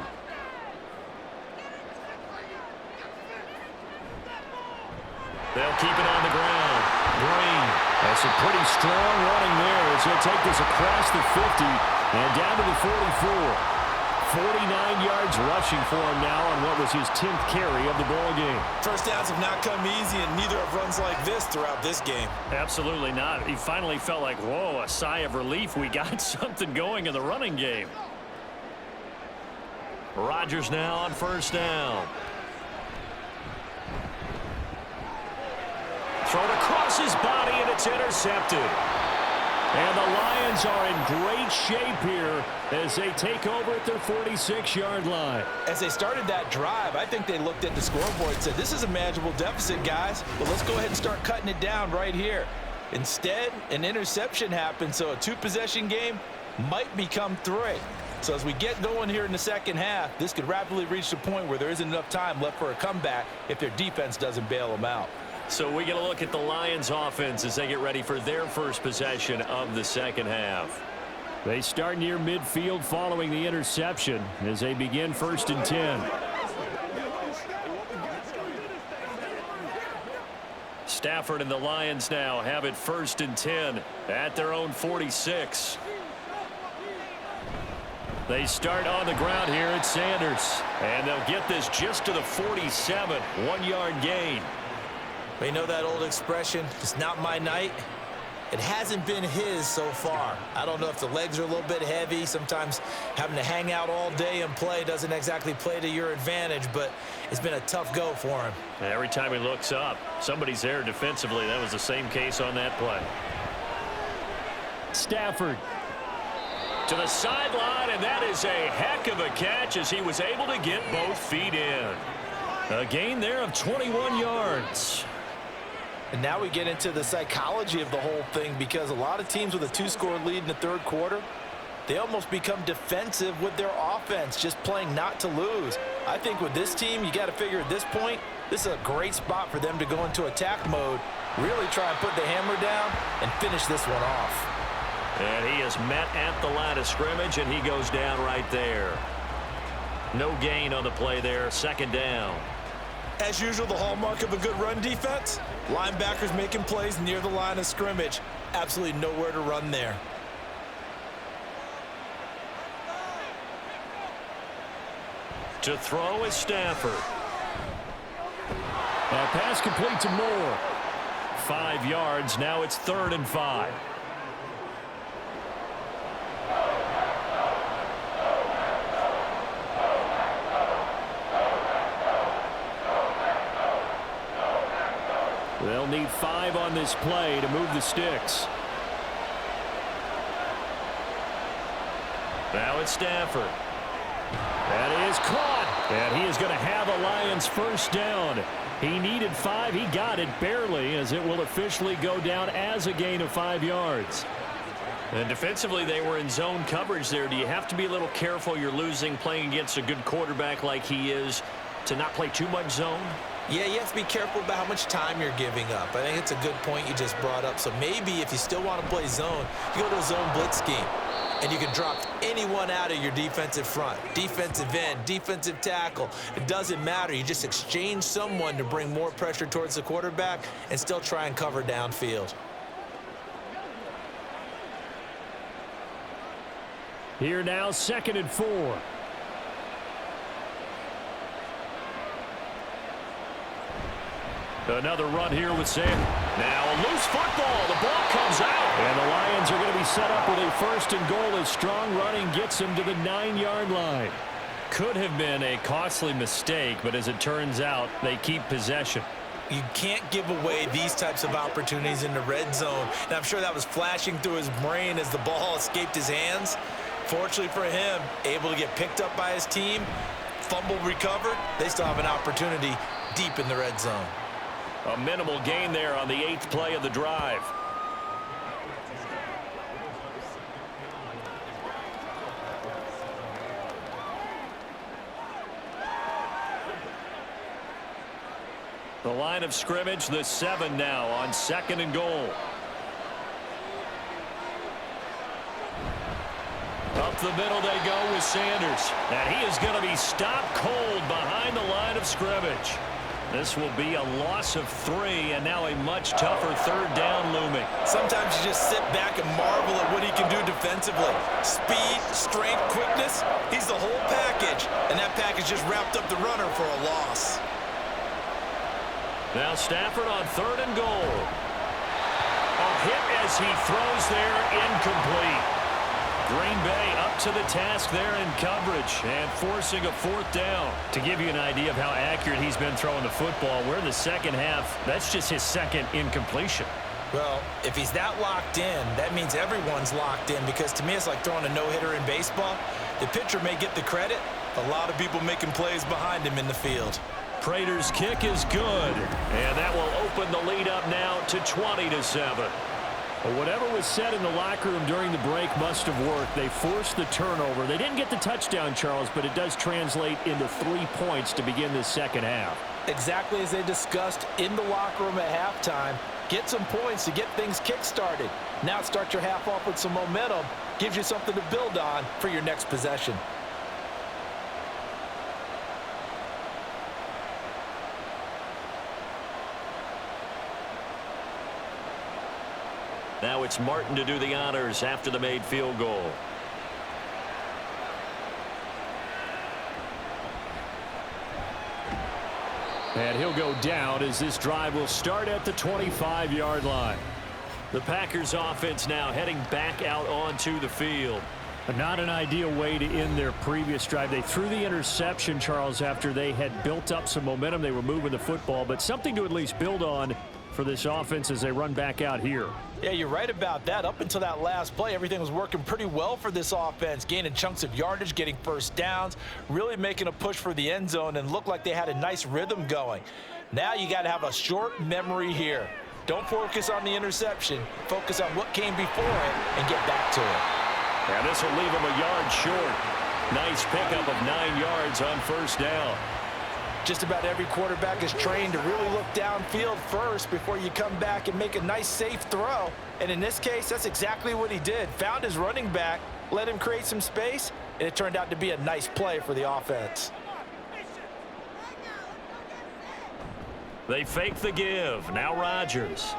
They'll keep it on the ground. Green. That's a pretty strong running there as he'll take this across the 50 and down to the 44. 49 yards rushing for him now on what was his 10th carry of the ball game. First downs have not come easy, and neither have runs like this throughout this game. Absolutely not. He finally felt like, whoa, a sigh of relief. We got something going in the running game. Rodgers now on first down. Thrown across his body, and it's intercepted. And the Lions are in great shape here as they take over at their 46-yard line. As they started that drive, I think they looked at the scoreboard and said, this is a manageable deficit, guys, but let's go ahead and start cutting it down right here. Instead, an interception happened, so a 2-possession game might become 3. So as we get going here in the second half, this could rapidly reach the point where there isn't enough time left for a comeback if their defense doesn't bail them out. So we get a look at the Lions offense as they get ready for their first possession of the second half. They start near midfield following the interception as they begin 1st and 10. Stafford and the Lions now have it 1st and 10 at their own 46. They start on the ground here at Sanders. And they'll get this just to the 47. 1-yard gain. You know that old expression, it's not my night? It hasn't been his so far. I don't know if the legs are a little bit heavy. Sometimes having to hang out all day and play doesn't exactly play to your advantage, but it's been a tough go for him. Every time he looks up, somebody's there defensively. That was the same case on that play. Stafford. To the sideline, and that is a heck of a catch as he was able to get both feet in. A gain there of 21 yards. And now we get into the psychology of the whole thing, because a lot of teams with a 2-score lead in the third quarter, they almost become defensive with their offense, just playing not to lose. I think with this team, you got to figure at this point, this is a great spot for them to go into attack mode, really try and put the hammer down and finish this one off. And he is met at the line of scrimmage, and he goes down right there. No gain on the play there, 2nd down. As usual, the hallmark of a good run defense, linebackers making plays near the line of scrimmage. Absolutely nowhere to run there. To throw is Stafford. A pass complete to Moore. 5 yards. Now it's 3rd and 5. They'll need 5 on this play to move the sticks. Now it's Stafford. That is caught. And he is going to have a Lions first down. He needed 5. He got it barely, as it will officially go down as a gain of 5 yards. And defensively, they were in zone coverage there. Do you have to be a little careful? You're losing playing against a good quarterback like he is to not play too much zone? Yeah, you have to be careful about how much time you're giving up. I think it's a good point you just brought up. So maybe if you still want to play zone, you go to a zone blitz scheme, and you can drop anyone out of your defensive front, defensive end, defensive tackle. It doesn't matter. You just exchange someone to bring more pressure towards the quarterback and still try and cover downfield. Here now, 2nd and 4. Another run here with Sam. Now a loose football. The ball comes out. And the Lions are going to be set up with a 1st and goal as strong running gets them to the 9-yard line. Could have been a costly mistake, but as it turns out, they keep possession. You can't give away these types of opportunities in the red zone. And I'm sure that was flashing through his brain as the ball escaped his hands. Fortunately for him, able to get picked up by his team, fumble recovered. They still have an opportunity deep in the red zone. A minimal gain there on the 8th play of the drive. The line of scrimmage, the 7 now on 2nd and goal. Up the middle they go with Sanders. And he is going to be stopped cold behind the line of scrimmage. This will be a loss of 3, and now a much tougher 3rd down looming. Sometimes you just sit back and marvel at what he can do defensively. Speed, strength, quickness, he's the whole package. And that package just wrapped up the runner for a loss. Now Stafford on 3rd and goal. A hit as he throws there, incomplete. Green Bay up to the task there in coverage and forcing a 4th down. To give you an idea of how accurate he's been throwing the football, we're in the second half. That's just his 2nd incompletion. Well, if he's that locked in, that means everyone's locked in, because to me it's like throwing a no-hitter in baseball. The pitcher may get the credit, a lot of people making plays behind him in the field. Prater's kick is good, and that will open the lead up now to 20-7. Well, whatever was said in the locker room during the break must have worked. They forced the turnover. They didn't get the touchdown, Charles, but it does translate into 3 points to begin this second half. Exactly as they discussed in the locker room at halftime. Get some points to get things kick-started. Now start your half off with some momentum. Gives you something to build on for your next possession. Now it's Martin to do the honors after the made field goal. And he'll go down as this drive will start at the 25-yard line. The Packers offense now heading back out onto the field. Not an ideal way to end their previous drive. They threw the interception, Charles, after they had built up some momentum. They were moving the football, but something to at least build on for this offense as they run back out here. Yeah, you're right about that. Up until that last play, everything was working pretty well for this offense, gaining chunks of yardage, getting first downs, really making a push for the end zone, and looked like they had a nice rhythm going. Now you got to have a short memory here. Don't focus on the interception. Focus on what came before it and get back to it. And this will leave him a yard short. Nice pickup of 9 yards on first down. Just about every quarterback is trained to really look downfield first before you come back and make a nice, safe throw. And in this case, that's exactly what he did. Found his running back, let him create some space, and it turned out to be a nice play for the offense. They fake the give. Now Rodgers.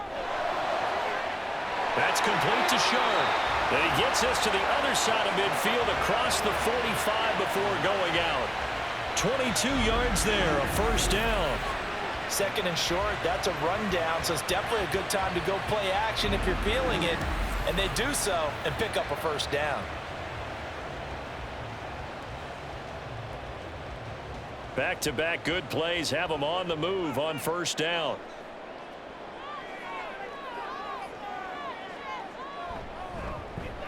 That's complete to Sharp. And he gets us to the other side of midfield across the 45 before going out. 22 yards there, a first down. 2nd and short, that's a rundown, so it's definitely a good time to go play action if you're feeling it. And they do so and pick up a first down. Back-to-back good plays have them on the move on first down.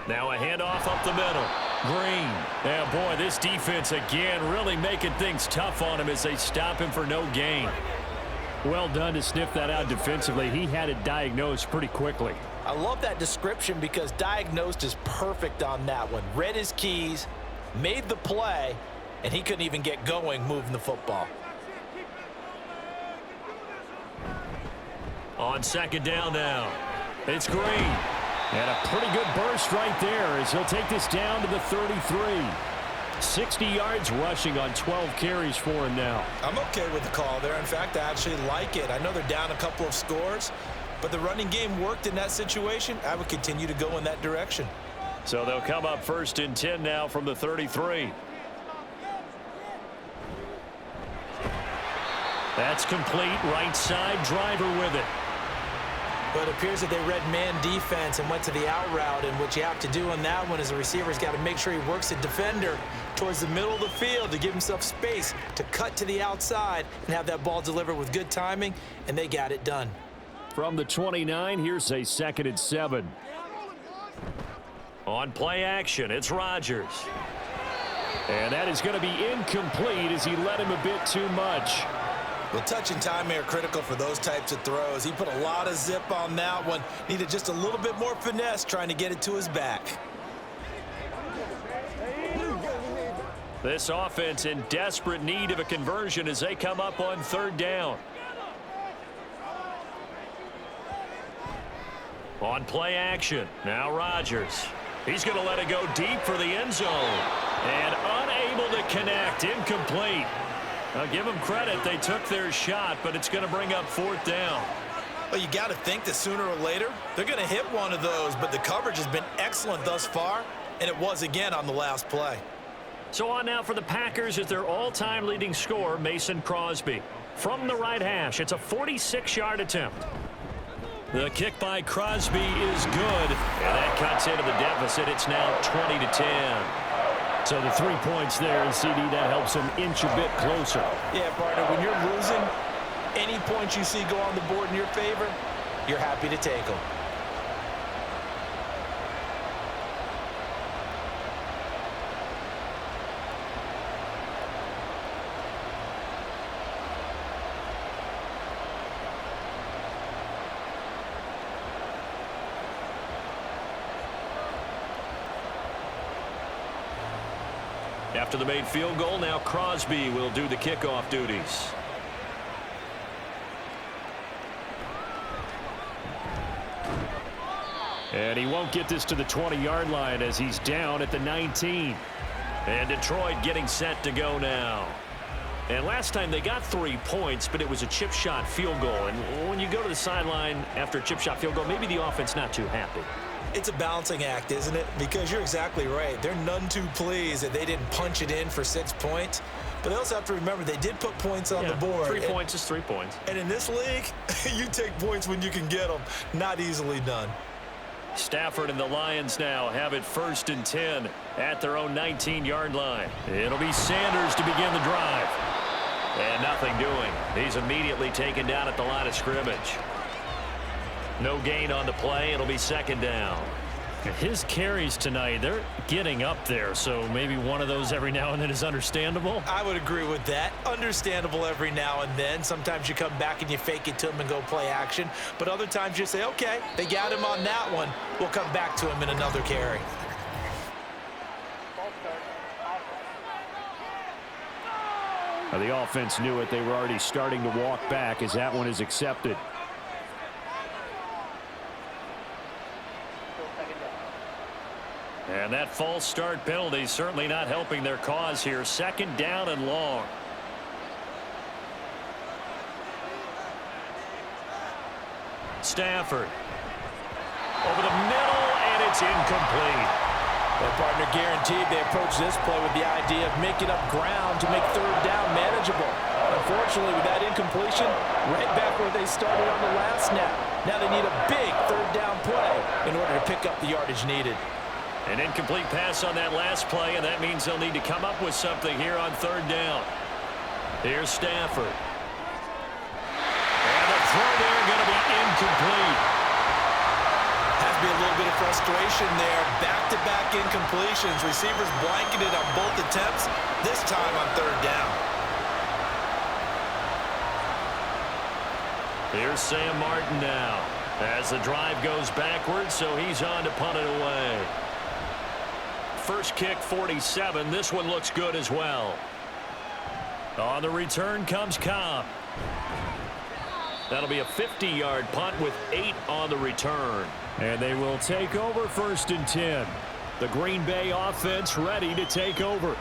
Now a handoff up the middle. Green. Yeah, boy, this defense again really making things tough on him as they stop him for no gain. Well done to sniff that out defensively. He had it diagnosed pretty quickly. I love that description because diagnosed is perfect on that one. Read his keys, made the play, and he couldn't even get going moving the football. On 2nd down now, it's Green. And a pretty good burst right there as he'll take this down to the 33. 60 yards rushing on 12 carries for him now. I'm okay with the call there. In fact, I actually like it. I know they're down a couple of scores, but the running game worked in that situation. I would continue to go in that direction. So they'll come up 1st and 10 now from the 33. That's complete. Right side, Driver with it. But it appears that they read man defense and went to the out route, and what you have to do on that one is the receiver's got to make sure he works the defender towards the middle of the field to give himself space to cut to the outside and have that ball delivered with good timing, and they got it done. From the 29, here's a 2nd and 7. On play action, it's Rodgers. And that is going to be incomplete as he led him a bit too much. Well, touch and timing are critical for those types of throws. He put a lot of zip on that one. Needed just a little bit more finesse trying to get it to his back. This offense in desperate need of a conversion as they come up on 3rd down. On play action, now Rodgers. He's going to let it go deep for the end zone. And unable to connect, incomplete. Now, give them credit. They took their shot, but it's going to bring up 4th down. Well, you got to think that sooner or later, they're going to hit one of those, but the coverage has been excellent thus far, and it was again on the last play. So on now for the Packers is their all-time leading scorer, Mason Crosby. From the right hash, it's a 46-yard attempt. The kick by Crosby is good, and that cuts into the deficit. It's now 20-10. So the 3 points there, and CD, that helps him inch a bit closer. Yeah, partner, when you're losing, any points you see go on the board in your favor, you're happy to take them. After the made field goal, now Crosby will do the kickoff duties. And he won't get this to the 20-yard line as he's down at the 19. And Detroit getting set to go now. And last time they got 3 points, but it was a chip shot field goal. And when you go to the sideline after a chip shot field goal, maybe the offense not too happy. It's a balancing act, isn't it? Because you're exactly right. They're none too pleased that they didn't punch it in for 6 points. But they also have to remember they did put points on the board. 3 points is 3 points. And in this league, you take points when you can get them. Not easily done. Stafford and the Lions now have it 1st and 10 at their own 19-yard line. It'll be Sanders to begin the drive. And nothing doing. He's immediately taken down at the line of scrimmage. No gain on the play. It'll be 2nd down. His carries tonight, they're getting up there, so maybe one of those every now and then is understandable. I would agree with that. Understandable every now and then. Sometimes you come back and you fake it to him and go play action. But other times you say, okay, they got him on that one. We'll come back to him in another carry. The offense knew it. They were already starting to walk back as that one is accepted. And that false start penalty certainly not helping their cause here. 2nd down and long. Stafford. Over the middle, and it's incomplete. Their partner guaranteed they approach this play with the idea of making up ground to make 3rd down manageable. Unfortunately, with that incompletion, right back where they started on the last snap. Now they need a big 3rd down play in order to pick up the yardage needed. An incomplete pass on that last play, and that means they'll need to come up with something here on 3rd down. Here's Stafford. And the throw there going to be incomplete. Has to be a little bit of frustration there. Back-to-back incompletions. Receivers blanketed on both attempts, this time on 3rd down. Here's Sam Martin now as the drive goes backwards, so he's on to punt it away. First kick, 47. This one looks good as well. On the return comes Cobb. That'll be a 50-yard punt with 8 on the return. And they will take over 1st and 10. The Green Bay offense ready to take over.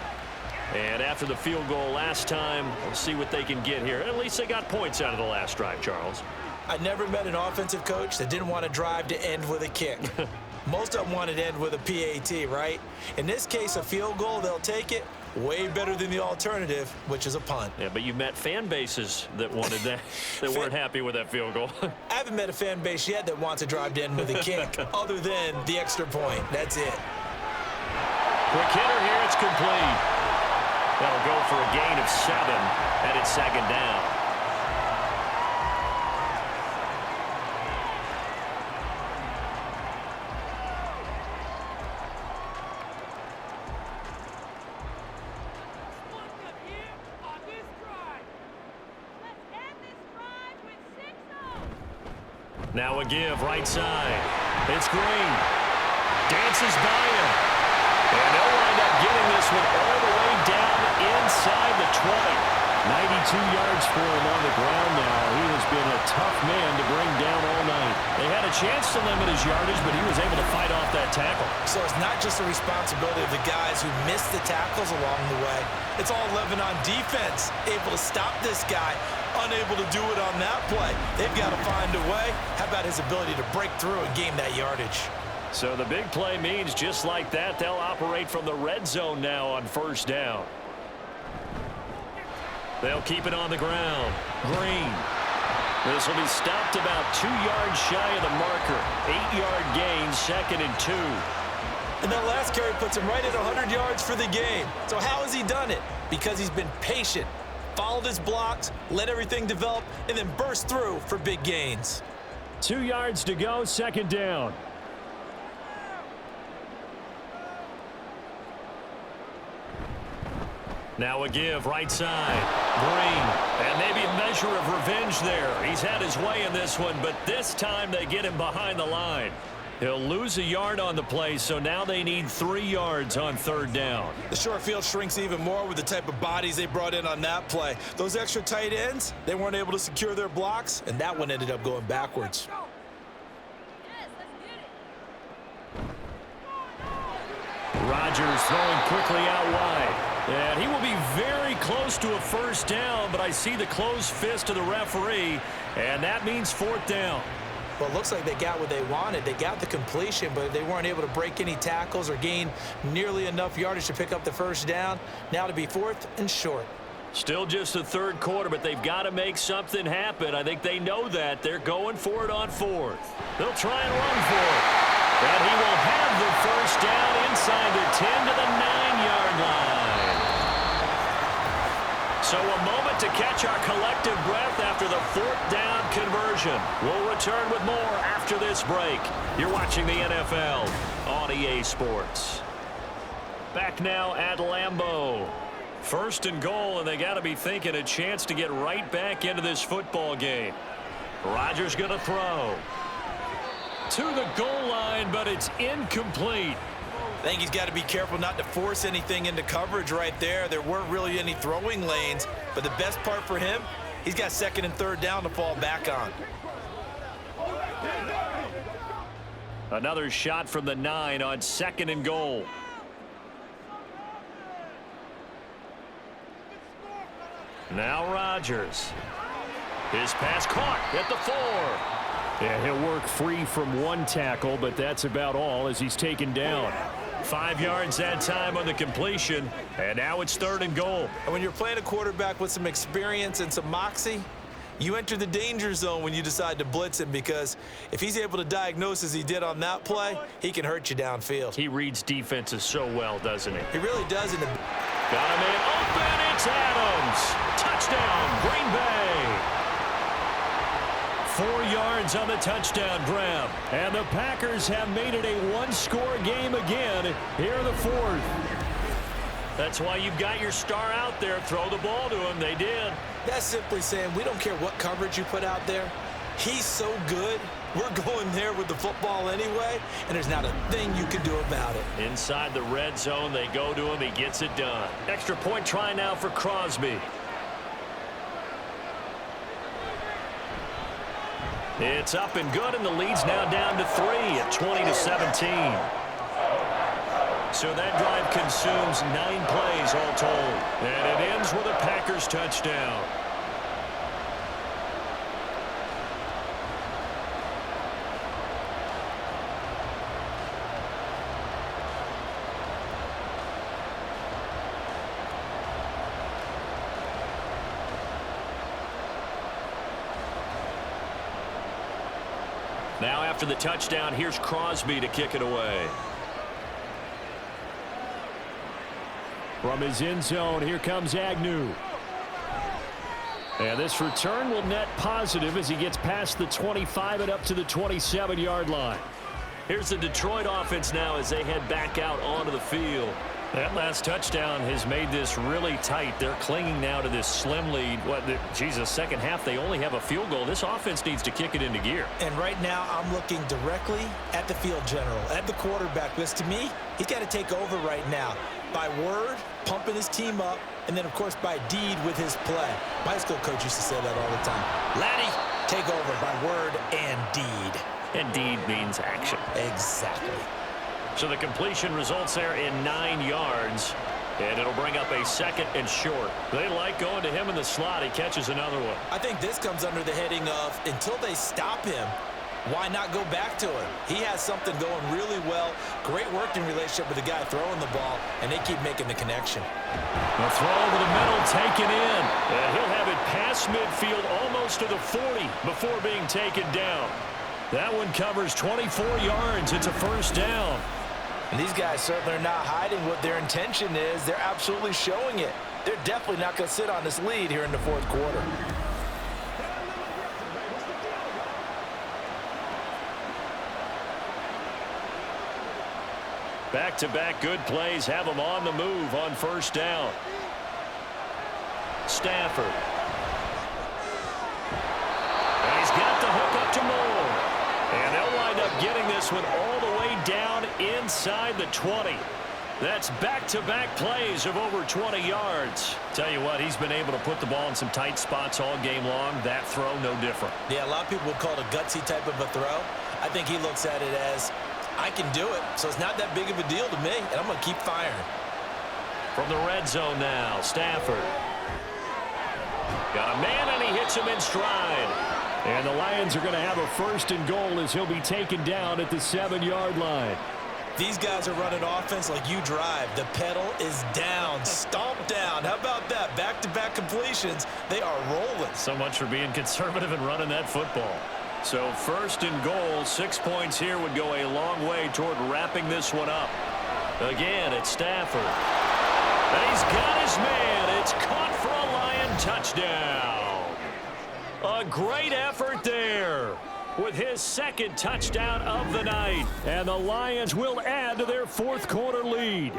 And after the field goal last time, we'll see what they can get here. At least they got points out of the last drive, Charles. I never met an offensive coach that didn't want a drive to end with a kick. Most of them wanted to end with a PAT, right? In this case, a field goal, they'll take it. Way better than the alternative, which is a punt. Yeah, but you met fan bases that wanted that, that weren't happy with that field goal. I haven't met a fan base yet that wants to drive in with a kick other than the extra point. That's it. Quick hitter here, it's complete. That'll go for a gain of 7, and it's second down. Now a give, right side. It's Green. Dances by him. And they'll wind up getting this one all the way down inside the 20. 92 yards for him on the ground now. He has been a tough man to bring down all night. They had a chance to limit his yardage, but he was able to fight off that tackle. So it's not just the responsibility of the guys who missed the tackles along the way. It's all 11 on defense, able to stop this guy, unable to do it on that play. They've got to find a way. How about his ability to break through and gain that yardage? So the big play means just like that, they'll operate from the red zone now on first down. They'll keep it on the ground. Green. This will be stopped about 2 yards shy of the marker. 8-yard gain, 2nd and 2. And that last carry puts him right at 100 yards for the game. So how has he done it? Because he's been patient, followed his blocks, let everything develop, and then burst through for big gains. 2 yards to go, second down. Now a give, right side. Green. And maybe a measure of revenge there. He's had his way in this one, but this time they get him behind the line. He'll lose a yard on the play, so now they need 3 yards on third down. The short field shrinks even more with the type of bodies they brought in on that play. Those extra tight ends, they weren't able to secure their blocks, and that one ended up going backwards. Rodgers throwing quickly out wide. And he will be very close to a first down, but I see the closed fist of the referee, and that means fourth down. Well, it looks like they got what they wanted. They got the completion, but they weren't able to break any tackles or gain nearly enough yardage to pick up the first down. Now to be fourth and short. Still just the third quarter, but they've got to make something happen. I think they know that. They're going for it on fourth. They'll try and run for it. And he will have the first down inside the 10 to the 9-yard line. So a moment to catch our collective breath after the fourth down conversion. We'll return with more after this break. You're watching the NFL on EA Sports. Back now at Lambeau. First and goal, and they got to be thinking a chance to get right back into this football game. Rodgers going to throw. To the goal line, but it's incomplete. I think he's got to be careful not to force anything into coverage right there. There weren't really any throwing lanes, but the best part for him, he's got second and third down to fall back on. Another shot from the 9 on second and goal. Now Rodgers. His pass caught at the 4. Yeah, he'll work free from one tackle, but that's about all as he's taken down. 5 yards that time on the completion, and now it's third and goal. And when you're playing a quarterback with some experience and some moxie, you enter the danger zone when you decide to blitz him, because if he's able to diagnose as he did on that play, he can hurt you downfield. He reads defenses so well, doesn't he? He really does. Got him in open, it's Adams. Touchdown, Green Bay. 4 yards on the touchdown grab. And the Packers have made it a one-score game again here in the fourth. That's why you've got your star out there. Throw the ball to him. They did. That's simply saying we don't care what coverage you put out there. He's so good. We're going there with the football anyway, and there's not a thing you can do about it. Inside the red zone, they go to him. He gets it done. Extra point try now for Crosby. It's up and good, and the lead's now down to 3 at 20-17. So that drive consumes 9 plays all told. And it ends with a Packers touchdown. Now after the touchdown, here's Crosby to kick it away. From his end zone, here comes Agnew. And this return will net positive as he gets past the 25 and up to the 27-yard line. Here's the Detroit offense now as they head back out onto the field. That last touchdown has made this really tight. They're clinging now to this slim lead. Second half, they only have a field goal. This offense needs to kick it into gear. And right now, I'm looking directly at the field general, at the quarterback. Because to me, he's got to take over right now. By word, pumping his team up, and then, of course, by deed with his play. My high school coach used to say that all the time. Laddie, take over by word and deed. And deed means action. Exactly. So the completion results there in 9 yards. And it'll bring up a 2nd and short. They like going to him in the slot. He catches another one. I think this comes under the heading of, until they stop him, why not go back to him? He has something going really well. Great working relationship with the guy throwing the ball, and they keep making the connection. The throw over the middle taken in. And he'll have it past midfield almost to the 40 before being taken down. That one covers 24 yards. It's a first down. And these guys certainly are not hiding what their intention is. They're absolutely showing it. They're definitely not going to sit on this lead here in the fourth quarter. Back-to-back good plays have them on the move on first down. Stafford. And he's got the hook up to Moore. And they'll wind up getting this one all the way down inside the 20. That's back-to-back plays of over 20 yards. Tell you what, he's been able to put the ball in some tight spots all game long. That throw, no different. Yeah, a lot of people would call it a gutsy type of a throw. I think he looks at it as, I can do it, so it's not that big of a deal to me, and I'm going to keep firing. From the red zone now, Stafford. Got a man, and he hits him in stride. And the Lions are going to have a 1st and goal as he'll be taken down at the 7-yard line. These guys are running offense like you drive. The pedal is down, stomp down. How about that? Back-to-back completions. They are rolling. So much for being conservative and running that football. So 1st and goal, 6 points here would go a long way toward wrapping this one up. Again, it's Stafford. And he's got his man. It's caught for a Lion touchdown. A great effort there with his 2nd touchdown of the night. And the Lions will add to their 4th quarter lead.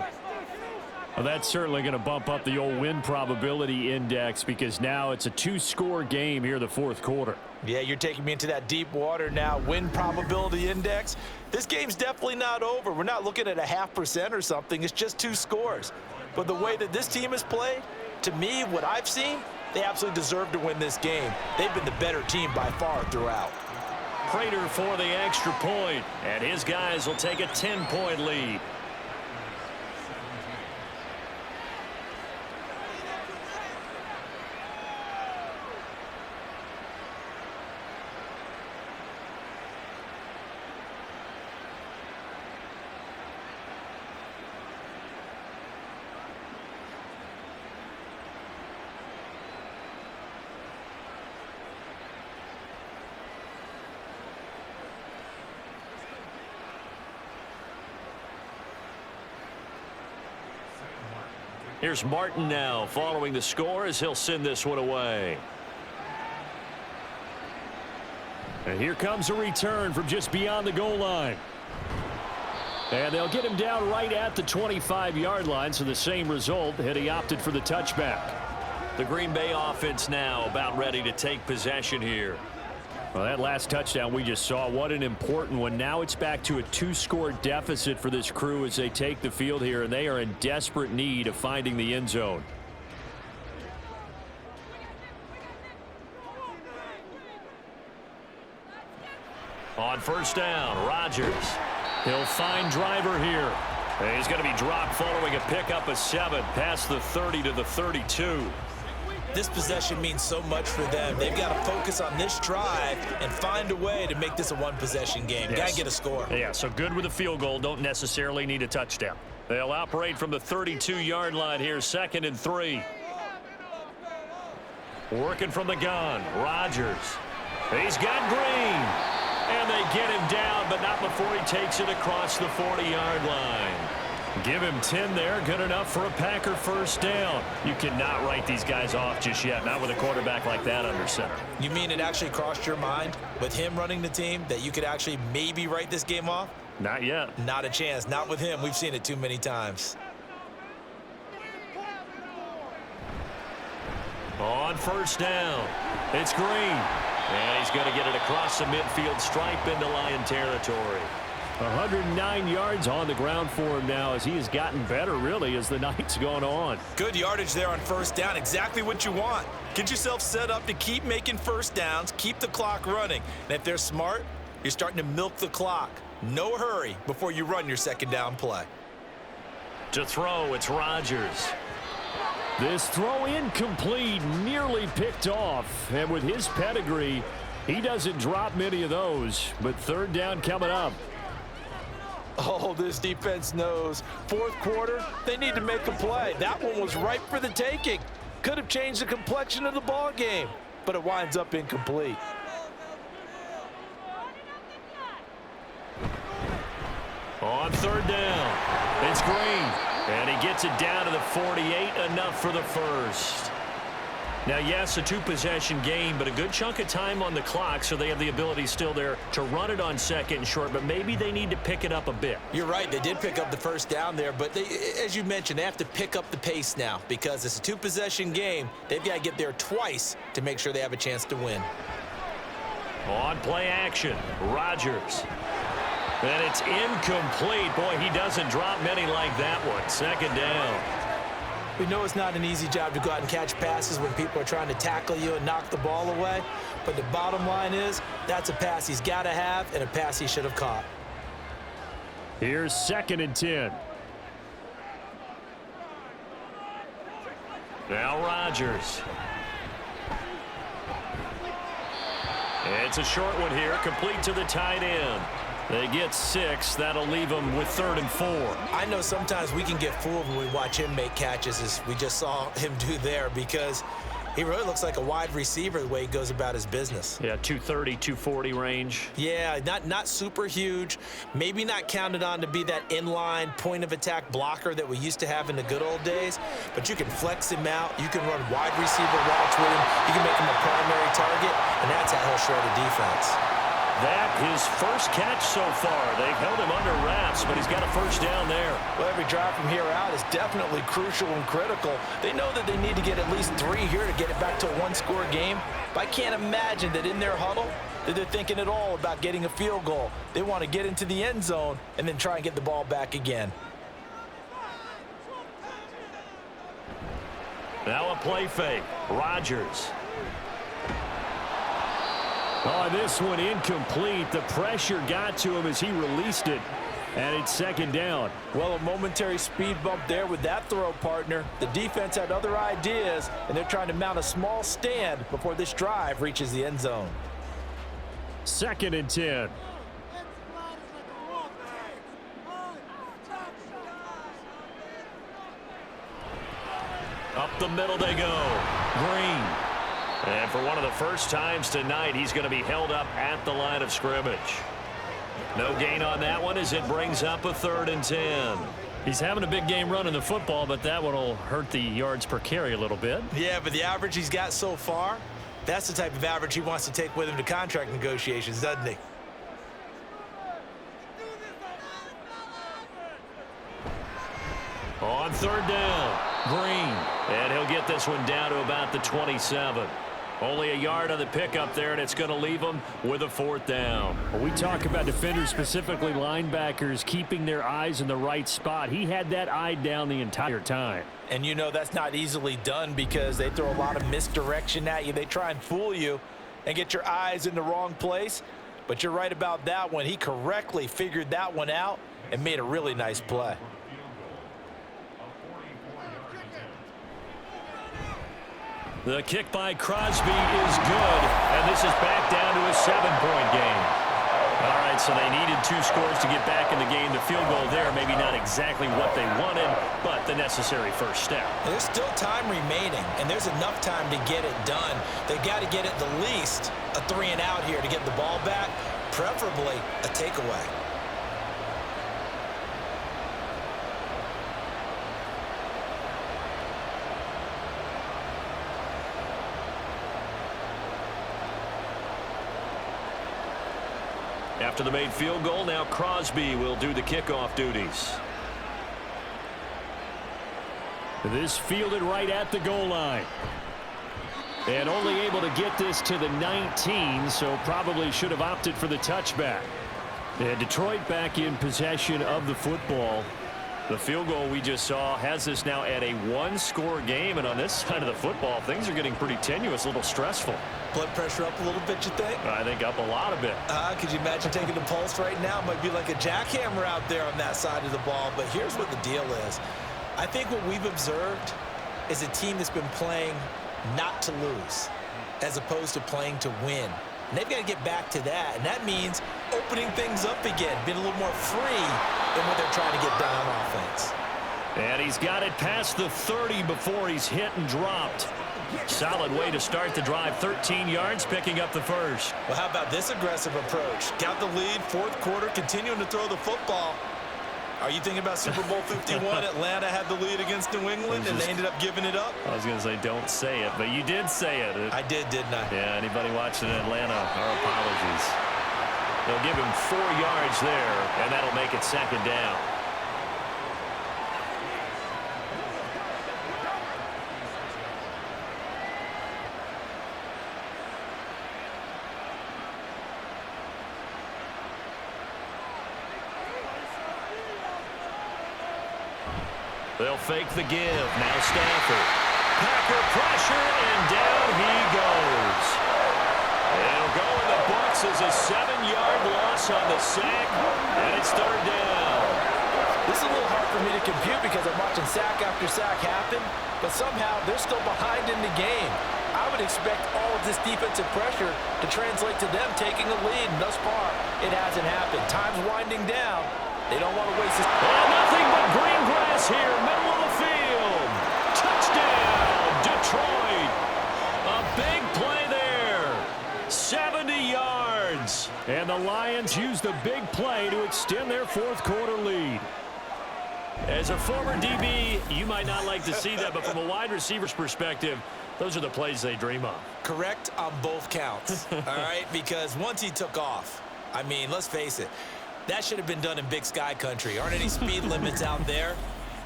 Well, that's certainly going to bump up the old win probability index because now it's a 2-score game here the 4th quarter. Yeah, you're taking me into that deep water now. Win probability index. This game's definitely not over. We're not looking at a 0.5% or something. It's just 2 scores. But the way that this team has played, to me, what I've seen, they absolutely deserve to win this game. They've been the better team by far throughout. Prater for the extra point, and his guys will take a 10-point lead. Here's Martin now following the score as he'll send this one away. And here comes a return from just beyond the goal line. And they'll get him down right at the 25-yard line, so the same result had he opted for the touchback. The Green Bay offense now about ready to take possession here. Well, that last touchdown we just saw, what an important one. Now it's back to a 2-score deficit for this crew as they take the field here, and they are in desperate need of finding the end zone. On first down, Rodgers. He'll find Driver here. And he's going to be dropped following a pickup of 7 past the 30 to the 32. This possession means so much for them. They've got to focus on this drive and find a way to make this a one-possession game. Yes. Got to get a score. Yeah, so good with a field goal. Don't necessarily need a touchdown. They'll operate from the 32-yard line here, 2nd and 3. Working from the gun, Rodgers. He's got Green. And they get him down, but not before he takes it across the 40-yard line. Give him 10 there. Good enough for a Packer first down. You cannot write these guys off just yet, not with a quarterback like that under center. You mean it actually crossed your mind with him running the team that you could actually maybe write this game off? Not yet. Not a chance. Not with him. We've seen it too many times. On first down, it's Green. And he's going to get it across the midfield stripe into Lion territory. 109 yards on the ground for him now as he has gotten better, really, as the night's gone on. Good yardage there on first down. Exactly what you want. Get yourself set up to keep making first downs, keep the clock running. And if they're smart, you're starting to milk the clock. No hurry before you run your second down play. To throw, it's Rodgers. This throw incomplete, nearly picked off. And with his pedigree, he doesn't drop many of those. But third down coming up. Oh, this defense knows. Fourth quarter, they need to make a play. That one was ripe for the taking. Could have changed the complexion of the ball game, but it winds up incomplete. On third down, it's Green. And he gets it down to the 48, enough for the first. Now, yes, a two-possession game, but a good chunk of time on the clock, so they have the ability still there to run it on second and short, but maybe they need to pick it up a bit. You're right. They did pick up the first down there, but they, as you mentioned, they have to pick up the pace now because it's a two-possession game. They've got to get there twice to make sure they have a chance to win. On play action, Rodgers. And it's incomplete. Boy, he doesn't drop many like that one. Second down. We know it's not an easy job to go out and catch passes when people are trying to tackle you and knock the ball away. But the bottom line is that's a pass he's got to have and a pass he should have caught. Here's 2nd and 10. Now Rodgers. It's a short one here, complete to the tight end. They get 6. That'll leave them with 3rd and 4. I know sometimes we can get fooled when we watch him make catches, as we just saw him do there, because he really looks like a wide receiver the way he goes about his business. Yeah, 230, 240 range. Yeah, not super huge. Maybe not counted on to be that inline point-of-attack blocker that we used to have in the good old days, but you can flex him out. You can run wide receiver routes with him. You can make him a primary target, and that's how he'll shred a defense. That his first catch so far. They've held him under wraps, but he's got a first down there. Well, every drive from here out is definitely crucial and critical. They know that they need to get at least 3 here to get it back to a one-score game. But I can't imagine that in their huddle that they're thinking at all about getting a field goal. They want to get into the end zone and then try and get the ball back again. Now a play fake. Rodgers. Oh, this one incomplete. The pressure got to him as he released it, and it's 2nd down. Well, a momentary speed bump there with that throw, partner. The defense had other ideas, and they're trying to mount a small stand before this drive reaches the end zone. 2nd and 10. Up the middle they go. Green. And for one of the first times tonight, he's going to be held up at the line of scrimmage. No gain on that one as it brings up a 3rd and 10. He's having a big game running the football, but that one will hurt the yards per carry a little bit. Yeah, but the average he's got so far, that's the type of average he wants to take with him to contract negotiations, doesn't he? On 3rd down, Green. And he'll get this one down to about the 27. Only a yard on the pickup there, and it's going to leave them with a 4th down. Well, we talk about defenders, specifically linebackers, keeping their eyes in the right spot. He had that eye down the entire time. And you know that's not easily done because they throw a lot of misdirection at you. They try and fool you and get your eyes in the wrong place. But you're right about that one. He correctly figured that one out and made a really nice play. The kick by Crosby is good, and this is back down to a 7-point game. All right, so they needed 2 scores to get back in the game. The field goal there, maybe not exactly what they wanted, but the necessary first step. There's still time remaining, and there's enough time to get it done. They've got to get at the least a 3-and-out here to get the ball back. preferably a takeaway. After the made field goal, now Crosby will do the kickoff duties. This fielded right at the goal line. And only able to get this to the 19, so probably should have opted for the touchback. And Detroit back in possession of the football. The field goal we just saw has us now at a one-score game, and on this side of the football, things are getting pretty tenuous, a little stressful. Blood pressure up a little bit, you think? I think up a lot of it. Could you imagine taking the pulse right now? Might be like a jackhammer out there on that side of the ball, but here's what the deal is. I think what we've observed is a team that's been playing not to lose as opposed to playing to win. And they've got to get back to that, and that means opening things up again, being a little more free than what they're trying to get done on offense. And he's got it past the 30 before he's hit and dropped. Solid way to start the drive. 13 yards, picking up the first. Well, how about this aggressive approach? Got the lead, fourth quarter, continuing to throw the football. Are you thinking about Super Bowl 51? Atlanta had the lead against New England, and they ended up giving it up? I was going to say don't say it, but you did say it. I did, didn't I? Yeah, anybody watching in Atlanta, our apologies. They'll give him 4 yards there, and that'll make it second down. They'll fake the give. Now Stafford. Packer pressure, and down he goes. It'll go in the books as a 7-yard loss on the sack, and it's third down. This is a little hard for me to compute because I'm watching sack after sack happen, but somehow they're still behind in the game. I would expect all of this defensive pressure to translate to them taking a lead, and thus far, it hasn't happened. Time's winding down. They don't want to waste this. And nothing but green grass here, middle of the field. Touchdown, Detroit. A big play there. 70 yards. And the Lions use the big play to extend their fourth quarter lead. As a former DB, you might not like to see that, but from a wide receiver's perspective, those are the plays they dream of. Correct on both counts, all right? Because once he took off, I mean, let's face it, that should have been done in Big Sky country. Aren't any speed limits out there?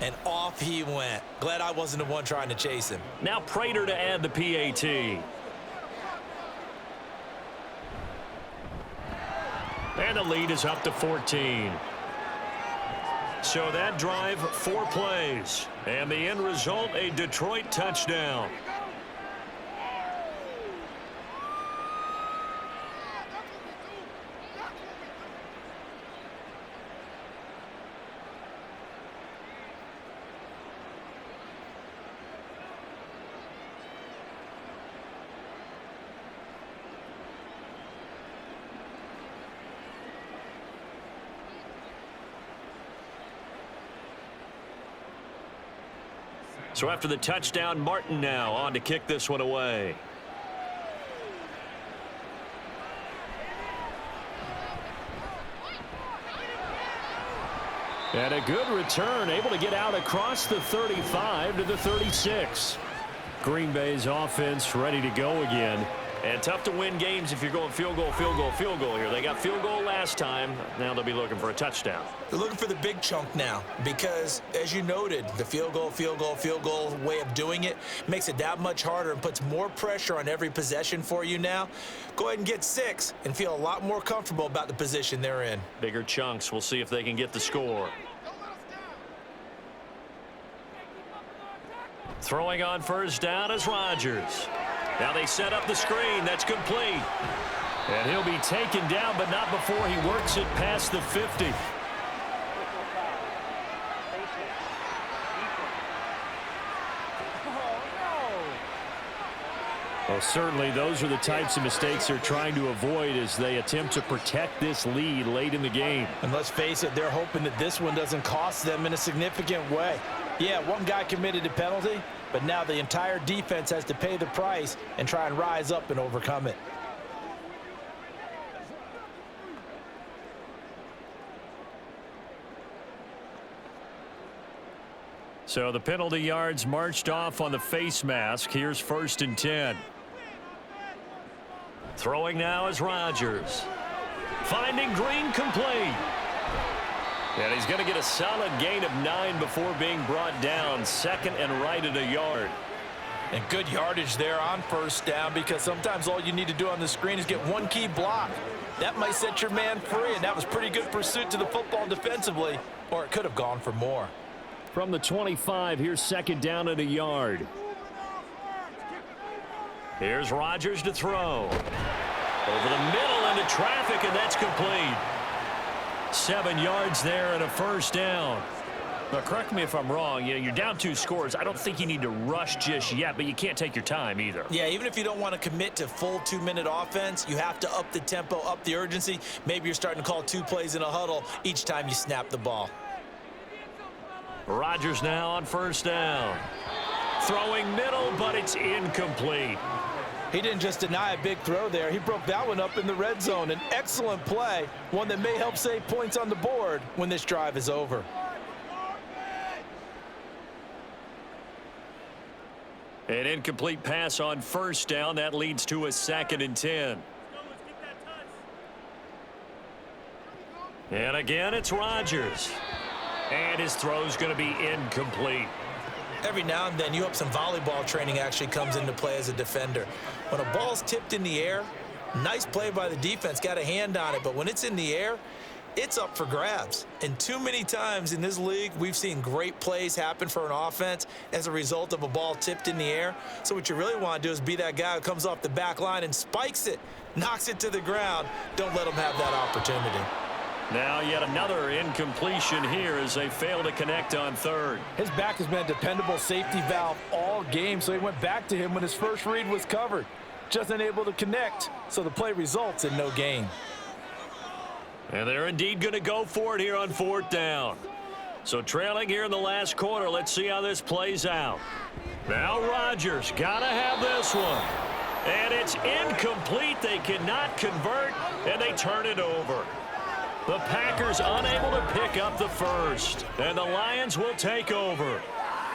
And off he went. Glad I wasn't the one trying to chase him. Now Prater to add the PAT. And the lead is up to 14. So that drive, 4 plays. And the end result, a Detroit touchdown. So after the touchdown, Martin now on to kick this one away. And a good return, able to get out across the 35 to the 36. Green Bay's offense ready to go again. And tough to win games if you're going field goal, field goal, field goal here. They got field goal last time. Now they'll be looking for a touchdown. They're looking for the big chunk now because, as you noted, the field goal, field goal, field goal way of doing it makes it that much harder and puts more pressure on every possession for you now. Go ahead and get 6 and feel a lot more comfortable about the position they're in. Bigger chunks. We'll see if they can get the score. Throwing on first down is Rodgers. Now they set up the screen. That's complete. And he'll be taken down, but not before he works it past the 50. Well, certainly those are the types of mistakes they're trying to avoid as they attempt to protect this lead late in the game. And let's face it, they're hoping that this one doesn't cost them in a significant way. Yeah, one guy committed a penalty, but now the entire defense has to pay the price and try and rise up and overcome it. So the penalty yards marched off on the face mask. Here's 1st and 10. Throwing now is Rodgers. Finding Green complete. And he's going to get a solid gain of 9 before being brought down. 2nd and right at a yard. And good yardage there on 1st down, because sometimes all you need to do on the screen is get one key block. That might set your man free, and that was pretty good pursuit to the football defensively, or it could have gone for more. From the 25, here's 2nd down at a yard. Here's Rodgers to throw. Over the middle into traffic, and that's complete. 7 yards there and a 1st down. Now, correct me if I'm wrong. You're down 2 scores. I don't think you need to rush just yet, but you can't take your time either. Yeah, even if you don't want to commit to full 2-minute offense, you have to up the tempo, up the urgency. Maybe you're starting to call 2 plays in a huddle each time you snap the ball. Rodgers now on 1st down. Throwing middle, but it's incomplete. He didn't just deny a big throw there. He broke that one up in the red zone. An excellent play, one that may help save points on the board when this drive is over. An incomplete pass on 1st down. That leads to a 2nd and 10. And again, it's Rodgers. And his throw's going to be incomplete. Every now and then, you hope some volleyball training actually comes into play as a defender. When a ball's tipped in the air, nice play by the defense, got a hand on it, but when it's in the air, it's up for grabs. And too many times in this league, we've seen great plays happen for an offense as a result of a ball tipped in the air. So what you really want to do is be that guy who comes off the back line and spikes it, knocks it to the ground. Don't let them have that opportunity. Now yet another incompletion here as they fail to connect on 3rd. His back has been a dependable safety valve all game, so he went back to him when his first read was covered. Just unable to connect, so the play results in no gain. And they're indeed going to go for it here on 4th down. So trailing here in the last quarter, let's see how this plays out. Now Rodgers got to have this one. And it's incomplete. They cannot convert, and they turn it over. The Packers unable to pick up the 1st, and the Lions will take over.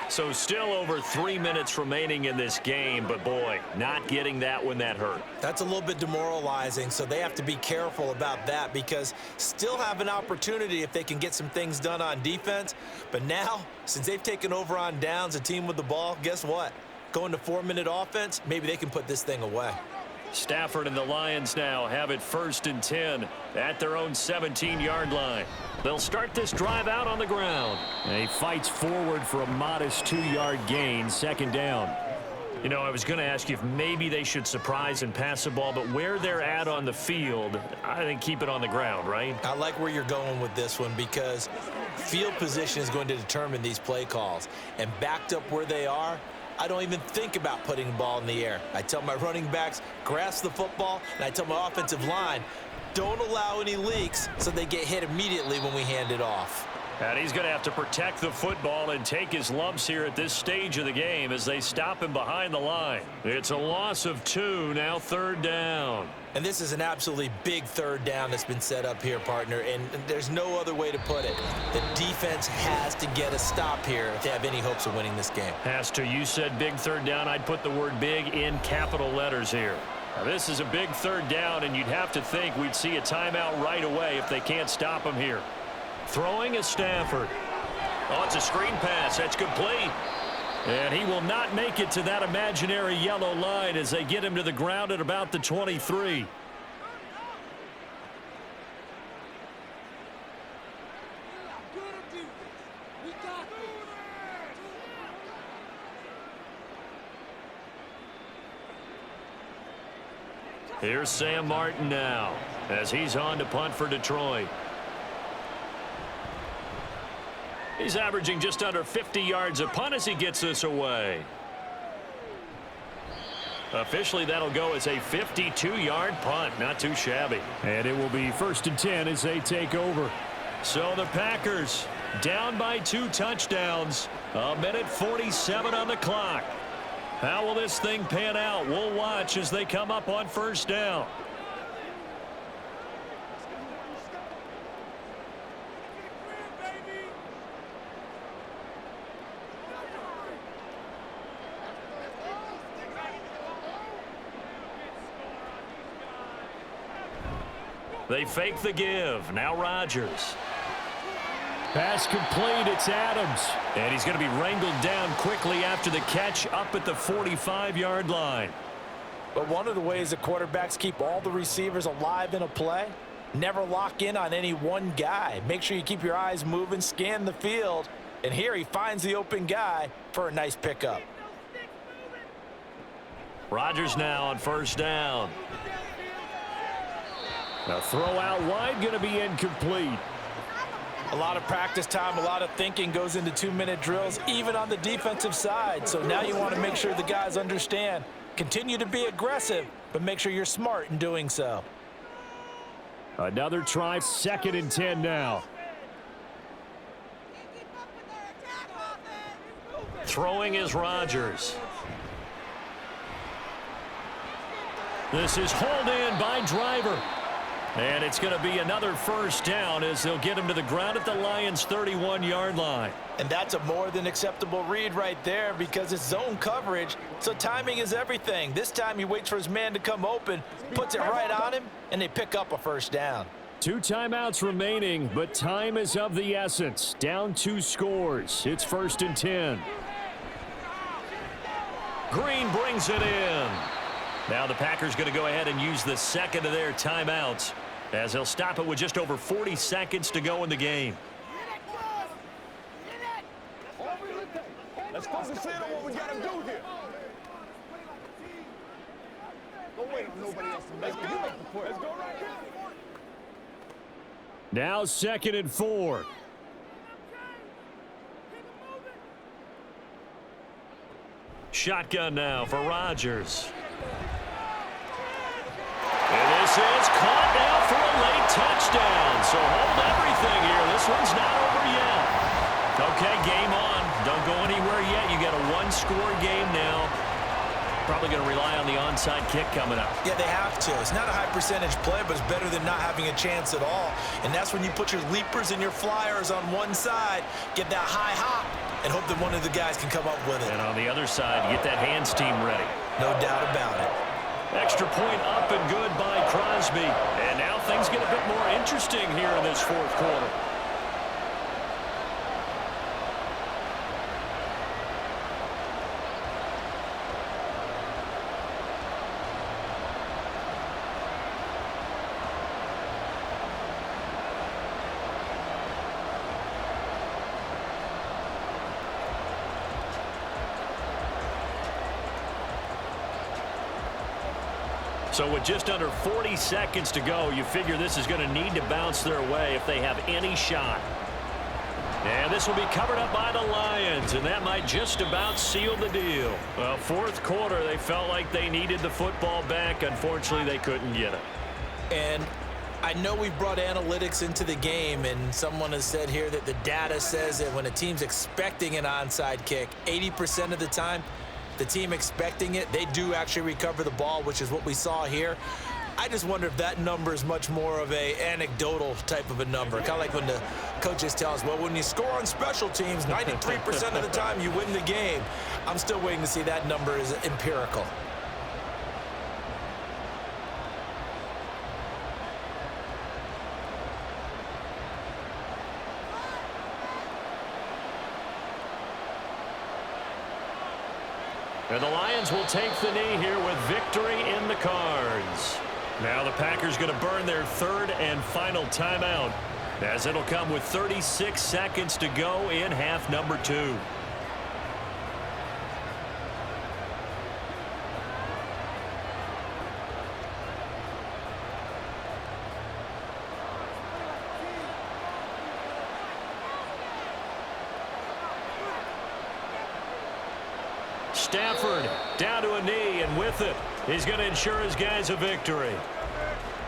So still over 3 minutes remaining in this game, but boy, not getting that one, that hurt. That's a little bit demoralizing, so they have to be careful about that, because still have an opportunity if they can get some things done on defense. But now, since they've taken over on downs, a team with the ball, guess what? Going to 4-minute offense, maybe they can put this thing away. Stafford and the Lions now have it 1st and 10 at their own 17-yard line. They'll start this drive out on the ground. And he fights forward for a modest 2-yard gain, 2nd down. You know, I was going to ask you if maybe they should surprise and pass the ball, but where they're at on the field, I think keep it on the ground, right? I like where you're going with this one, because field position is going to determine these play calls. And backed up where they are, I don't even think about putting the ball in the air. I tell my running backs, grasp the football, and I tell my offensive line, don't allow any leaks so they get hit immediately when we hand it off. And he's going to have to protect the football and take his lumps here at this stage of the game as they stop him behind the line. It's a loss of 2, now 3rd down. And this is an absolutely big 3rd down that's been set up here, partner, and there's no other way to put it. The defense has to get a stop here if they have any hopes of winning this game. Has to. You said big 3rd down. I'd put the word big in capital letters here. Now, this is a big 3rd down, and you'd have to think we'd see a timeout right away if they can't stop him here. Throwing is Stafford. Oh, it's a screen pass. That's complete. And he will not make it to that imaginary yellow line as they get him to the ground at about the 23. Here's Sam Martin now as he's on to punt for Detroit. He's averaging just under 50 yards a punt as he gets this away. Officially, that'll go as a 52-yard punt. Not too shabby. And it will be 1st and 10 as they take over. So the Packers down by 2 touchdowns. 1:47 on the clock. How will this thing pan out? We'll watch as they come up on 1st down. They fake the give. Now Rodgers. Pass complete. It's Adams. And he's going to be wrangled down quickly after the catch up at the 45-yard line. But one of the ways that quarterbacks keep all the receivers alive in a play, never lock in on any one guy. Make sure you keep your eyes moving, scan the field. And here he finds the open guy for a nice pickup. Rodgers now on first down. The throw out wide going to be incomplete. A lot of practice time, a lot of thinking goes into 2-minute drills, even on the defensive side. So now you want to make sure the guys understand. Continue to be aggressive, but make sure you're smart in doing so. Another try, 2nd and 10 now. Throwing is Rodgers. This is hauled in by Driver. And it's going to be another first down as they'll get him to the ground at the Lions' 31-yard line. And that's a more than acceptable read right there because it's zone coverage, so timing is everything. This time he waits for his man to come open, puts it right on him, and they pick up a first down. 2 timeouts remaining, but time is of the essence. Down 2 scores. It's 1st and 10. Green brings it in. Now the Packers going to go ahead and use the second of their timeouts as they'll stop it with just over 40 seconds to go in the game. Let's focus in on what we got to do here. Don't wait on nobody else to make it. You make the play. Let's go right here. Now 2nd and 4. Shotgun now for Rodgers. And this is caught now for a late touchdown. So hold everything here. This one's not over yet. Okay, game on. Don't go anywhere yet. You got a 1-score game now. Probably going to rely on the onside kick coming up. Yeah, they have to. It's not a high percentage play, but it's better than not having a chance at all. And that's when you put your leapers and your flyers on one side, get that high hop, and hope that one of the guys can come up with it. And on the other side, you get that hands team ready. No doubt about it. Extra point up and good by Crosby. And now things get a bit more interesting here in this 4th quarter. So with just under 40 seconds to go, you figure this is going to need to bounce their way if they have any shot. And this will be covered up by the Lions, and that might just about seal the deal. Well, 4th quarter, they felt like they needed the football back. Unfortunately, they couldn't get it. And I know we've brought analytics into the game, and someone has said here that the data says that when a team's expecting an onside kick, 80% of the time, the team expecting it, they do actually recover the ball, which is what we saw here. I just wonder if that number is much more of a anecdotal type of a number. Kind of like when the coaches tell us, well, when you score on special teams, 93% of the time you win the game. I'm still waiting to see that number is empirical. And the Lions will take the knee here with victory in the cards. Now the Packers going to burn their 3rd and final timeout, as it'll come with 36 seconds to go in half number 2. Stafford down to a knee, and with it, he's going to ensure his guys a victory.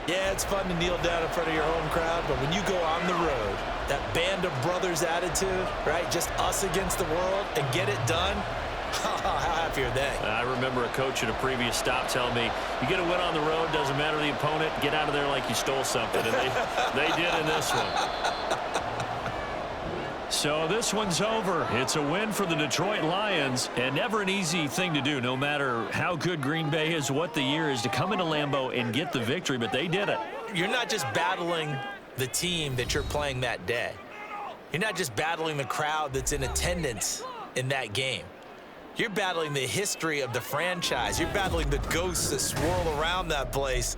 Yeah, it's fun to kneel down in front of your home crowd, but when you go on the road, that band of brothers attitude, right? Just us against the world and get it done. How happy are they? I remember a coach at a previous stop telling me, you get a win on the road, doesn't matter the opponent, get out of there like you stole something. And they did in this one. So this one's over. It's a win for the Detroit Lions, and never an easy thing to do, no matter how good Green Bay is, what the year is, to come into Lambeau and get the victory, but they did it. you're not just battling the team that you're playing that day. You're not just battling the crowd that's in attendance in that game. You're battling the history of the franchise. You're battling the ghosts that swirl around that place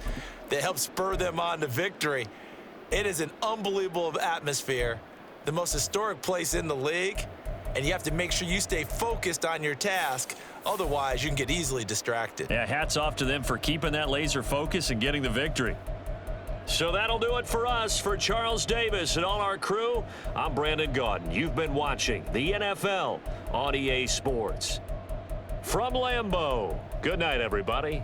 that help spur them on to victory. It is an unbelievable atmosphere, the most historic place in the league, and you have to make sure you stay focused on your task. Otherwise, you can get easily distracted. Yeah, hats off to them for keeping that laser focus and getting the victory. So that'll do it for us. For Charles Davis and all our crew, I'm Brandon Gaudin. You've been watching the NFL on EA Sports. From Lambeau, good night, everybody.